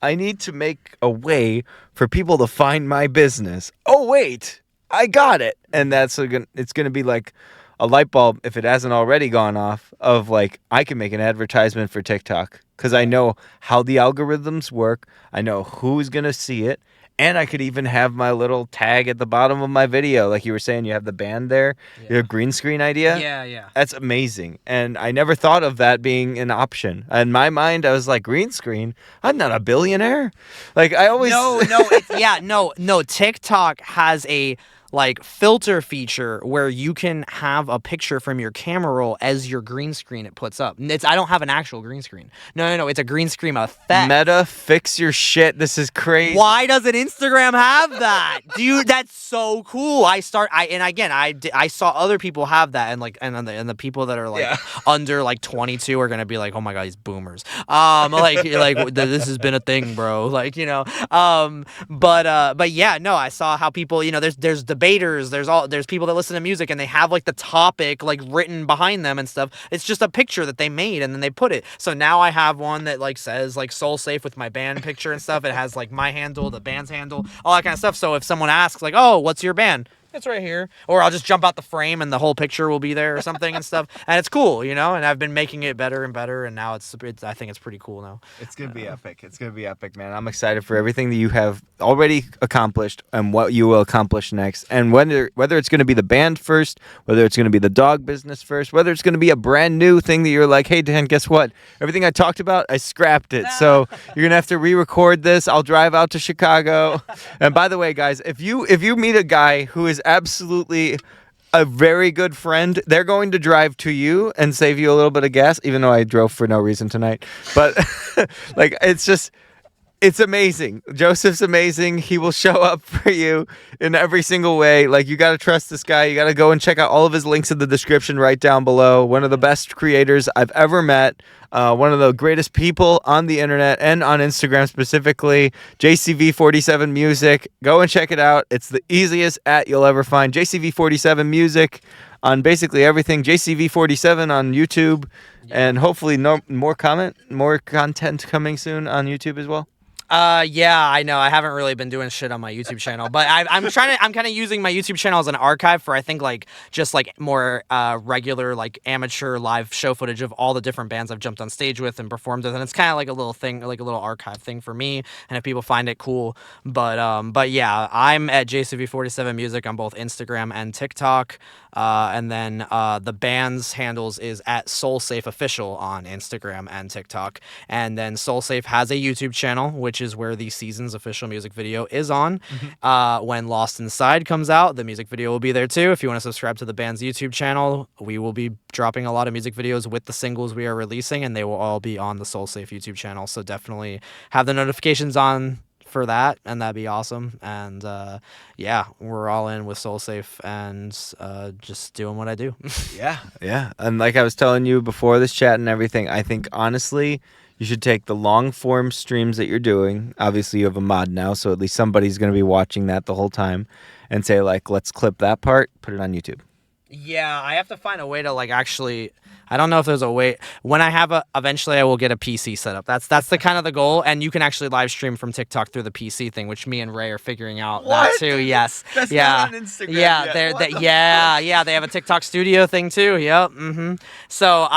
A: I need to make a way for people to find my business. Oh, wait, I got it. And it's going to be like a light bulb, if it hasn't already gone off, of like, I can make an advertisement for TikTok because I know how the algorithms work. I know who's going to see it. And I could even have my little tag at the bottom of my video. Like you were saying, you have the band there, your green screen idea.
C: Yeah.
A: That's amazing. And I never thought of that being an option. In my mind, I was like, green screen? I'm not a billionaire. Like I always...
C: No. TikTok has a like filter feature where you can have a picture from your camera roll as your green screen it puts up. I don't have an actual green screen. No, it's a green screen effect.
A: Meta, fix your shit. This is crazy.
C: Why doesn't Instagram have that? Dude, that's so cool. I saw other people have that and the people that are like under like 22 are going to be like, "Oh my god, these boomers." This has been a thing, bro. But yeah, no, I saw how people, there's debaters, there's people that listen to music and they have like the topic like written behind them and stuff. It's just a picture that they made and then they put it. So now I have one that like says like Soul Safe with my band picture and stuff. It has like my handle, the band's handle, all that kind of stuff. So if someone asks like, "Oh, what's your band?" It's right here. Or I'll just jump out the frame and the whole picture will be there or something and stuff. And it's cool, and I've been making it better and better, and now I think it's pretty cool now.
A: It's going to be epic. It's going to be epic, man. I'm excited for everything that you have already accomplished and what you will accomplish next. And whether it's going to be the band first, whether it's going to be the dog business first, whether it's going to be a brand new thing that you're like, "Hey, Dan, guess what? Everything I talked about, I scrapped it. So you're going to have to re-record this. I'll drive out to Chicago." And by the way, guys, if you meet a guy who is absolutely a very good friend, they're going to drive to you and save you a little bit of gas, even though I drove for no reason tonight. But like, it's amazing. Joseph's amazing. He will show up for you in every single way. Like, you got to trust this guy. You got to go and check out all of his links in the description right down below. One of the best creators I've ever met. One of the greatest people on the internet and on Instagram specifically. JCV47 Music. Go and check it out. It's the easiest you'll ever find. JCV47 Music on basically everything. JCV47 on YouTube. And hopefully more content coming soon on YouTube as well.
C: Yeah, I know. I haven't really been doing shit on my YouTube channel, but I'm kind of using my YouTube channel as an archive for, I think, like, just like more regular, like, amateur live show footage of all the different bands I've jumped on stage with and performed with, and it's kind of like a little thing, like a little archive thing for me, and if people find it, cool. But yeah, I'm at JCV47 Music on both Instagram and TikTok, and then the band's handles is at Soul Safe Official on Instagram and TikTok, and then Soul Safe has a YouTube channel, which is where the season's official music video is on. When Lost Inside comes out, the music video will be there too. If you want to subscribe to the band's YouTube channel, we will be dropping a lot of music videos with the singles we are releasing, and they will all be on the Soul Safe YouTube channel. So definitely have the notifications on for that, and that'd be awesome. And yeah, we're all in with Soul Safe and just doing what I do.
A: Yeah. And like I was telling you before this chat and everything, I think honestly, you should take the long form streams that you're doing. Obviously, you have a mod now, so at least somebody's going to be watching that the whole time, and say, like, let's clip that part, put it on YouTube.
C: Yeah, I have to find a way to, like, actually... I don't know if there's a way. When I have eventually I will get a PC set up. That's the kind of the goal, and you can actually live stream from TikTok through the PC thing, which me and Ray are figuring out that too. Yes,
A: that's not on Instagram.
C: Yeah, they have a TikTok studio thing too. Yep. So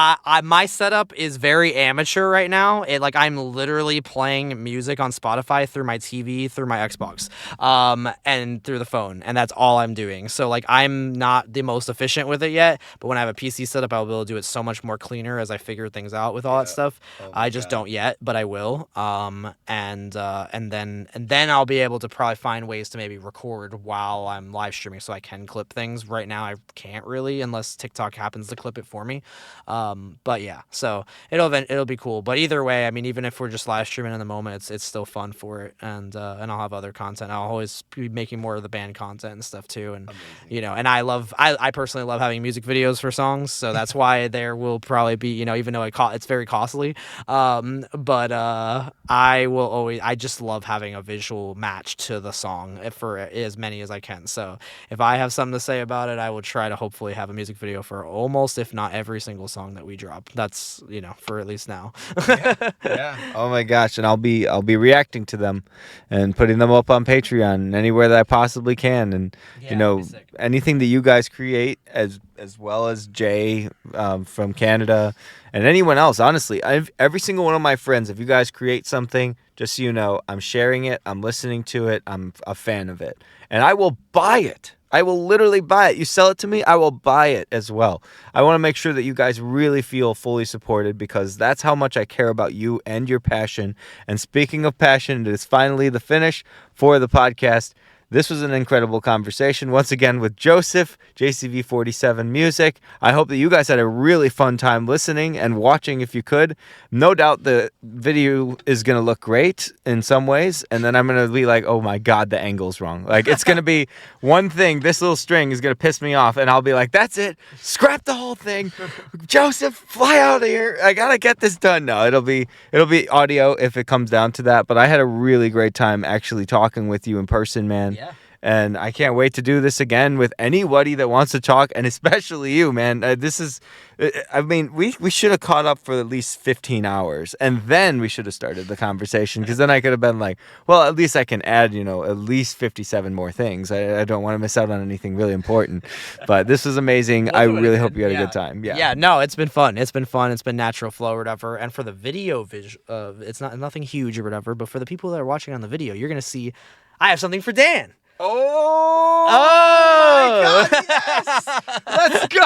C: my setup is very amateur right now. I'm literally playing music on Spotify through my TV, through my Xbox, and through the phone, and that's all I'm doing. So I'm not the most efficient with it yet, but when I have a PC set up, I'll be able to do it so so much more cleaner as I figure things out with all that stuff. I just don't yet, but I will. And then I'll be able to probably find ways to maybe record while I'm live streaming, so I can clip things. Right now, I can't really unless TikTok happens to clip it for me. But yeah, so it'll be cool. But either way, I mean, even if we're just live streaming in the moment, it's still fun for it, and I'll have other content. I'll always be making more of the band content and stuff too, and and I personally love having music videos for songs, so that's why there will probably be, even though it's very costly, but I just love having a visual match to the song for as many as I can. So if I have something to say about it, I will try to hopefully have a music video for almost, if not every single song that we drop. That's for at least now.
A: Yeah. Oh my gosh, and I'll be reacting to them and putting them up on Patreon and anywhere that I possibly can, and anything that you guys create, as well as Jay from Canada and anyone else. Honestly, every single one of my friends, if you guys create something, just so you know, I'm sharing it, I'm listening to it, I'm a fan of it, and I will buy it. I will literally buy it. You sell it to me, I will buy it as well. I want to make sure that you guys really feel fully supported, because that's how much I care about you and your passion. And speaking of passion, it is finally the finish for the podcast. This was an incredible conversation once again with Joseph, JCV47 Music. I hope that you guys had a really fun time listening and watching if you could. No doubt the video is going to look great in some ways, and then I'm going to be like, oh my God, the angle's wrong. Like, it's going to be one thing, this little string is going to piss me off, and I'll be like, that's it, scrap the whole thing. Joseph, fly out of here. I got to get this done. No, it'll be audio if it comes down to that, but I had a really great time actually talking with you in person, man.
C: Yeah.
A: And I can't wait to do this again with anybody that wants to talk, and especially you, man. We should have caught up for at least 15 hours, and then we should have started the conversation, because then I could have been like, well, at least I can add, at least 57 more things. I don't want to miss out on anything really important. But this was amazing. I really hope you had a good time.
C: Yeah, no, it's been fun. It's been natural flow or whatever. And for the video, it's nothing huge or whatever, but for the people that are watching on the video, you're going to see I have something for Dan.
A: Oh! My God, yes! Let's go!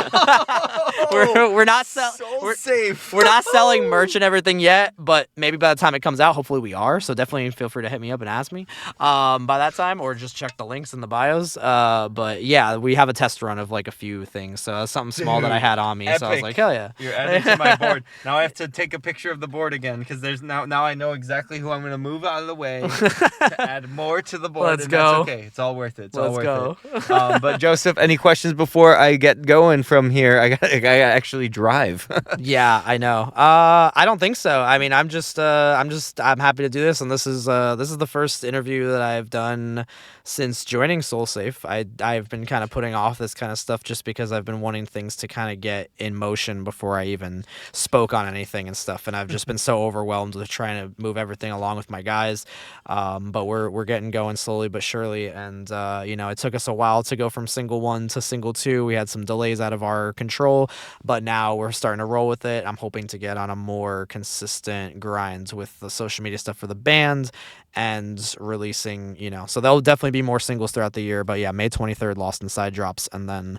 C: We're not
A: safe.
C: We're not selling merch and everything yet, but maybe by the time it comes out, hopefully we are. So definitely feel free to hit me up and ask me by that time, or just check the links in the bios. But yeah, we have a test run of like a few things. So that's something small that I had on me.
A: Epic.
C: So I was like, hell yeah.
A: You're adding to my board. Now I have to take a picture of the board again, because there's now I know exactly who I'm going to move out of the way to add more to the board.
C: Let's go.
A: That's okay. It's all worth it.
C: Let's go.
A: But Joseph, any questions before I get going from here? I actually drive.
C: Yeah, I know. I don't think so. I mean, I'm happy to do this, and this is the first interview that I've done since joining SoulSafe. I've been kind of putting off this kind of stuff just because I've been wanting things to kind of get in motion before I even spoke on anything and stuff, and I've just been so overwhelmed with trying to move everything along with my guys. But we're getting going slowly but surely, and it took us a while to go from single 1 to single 2. We had some delays out of our control, but now we're starting to roll with it. I'm hoping to get on a more consistent grind with the social media stuff for the band and releasing, so there'll definitely be more singles throughout the year. But yeah, May 23rd, Lost Inside drops, and then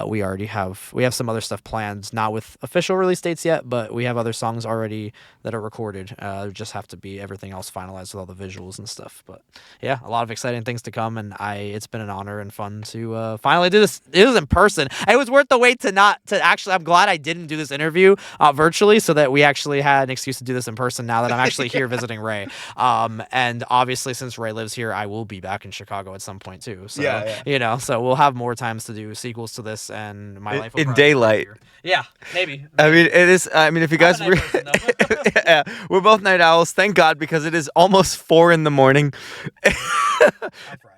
C: we have some other stuff planned, not with official release dates yet, but we have other songs already that are recorded. Just have to be everything else finalized with all the visuals and stuff. But yeah, a lot of exciting things to come, and it's been an honor and fun to finally do this. It was in person. It was worth the wait to actually. I'm glad I didn't do this interview virtually, so that we actually had an excuse to do this in person. Now that I'm actually here visiting Ray, and obviously since Ray lives here, I will be back in Chicago at some point too. So so we'll have more times to do sequels to this, and my life will
A: in daylight.
C: Yeah, maybe.
A: I mean, it is. I mean, if you guys, yeah, we're both night owls. Thank God, because it is almost 4 a.m.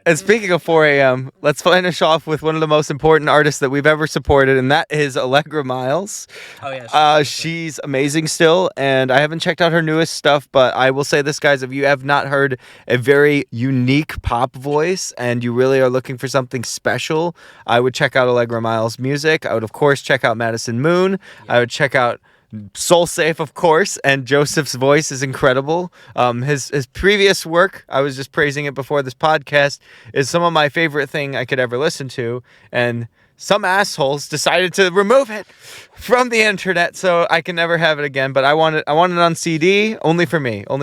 A: And speaking of 4 a.m., let's finish off with one of the most important artists that we've ever supported, and that is Allegra Miles.
C: Oh yeah,
A: she's amazing still, and I haven't checked out her newest stuff, but I will say this, guys: if you have not heard a very unique pop voice and you really are looking for something special, I would check out Allegra Miles' music. I would, of course, check out Madison Moon. Yeah. I would check out SoulSafe, of course, and Joseph's voice is incredible. His previous work, I was just praising it before this podcast, is some of my favorite thing I could ever listen to, and some assholes decided to remove it from the internet, so I can never have it again. But I want it on CD, only for me.
C: I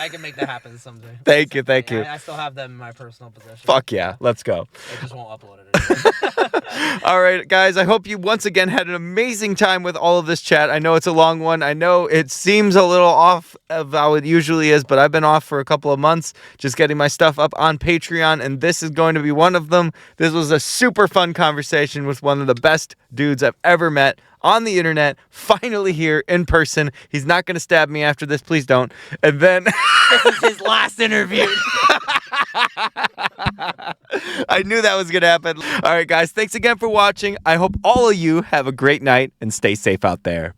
C: can make that happen someday.
A: Thank you.
C: I still have them in my personal possession.
A: Fuck yeah, let's go.
C: I just won't upload it.
A: All right, guys, I hope you once again had an amazing time with all of this chat. I know it's a long one. I know it seems a little off of how it usually is, but I've been off for a couple of months just getting my stuff up on Patreon, and this is going to be one of them. This was a super fun conversation with one of the best dudes I've ever met on the internet, finally here in person. He's not going to stab me after this, please don't. And then
C: This is his last interview.
A: I knew that was going to happen. All right, guys, thanks again for watching. I hope all of you have a great night and stay safe out there.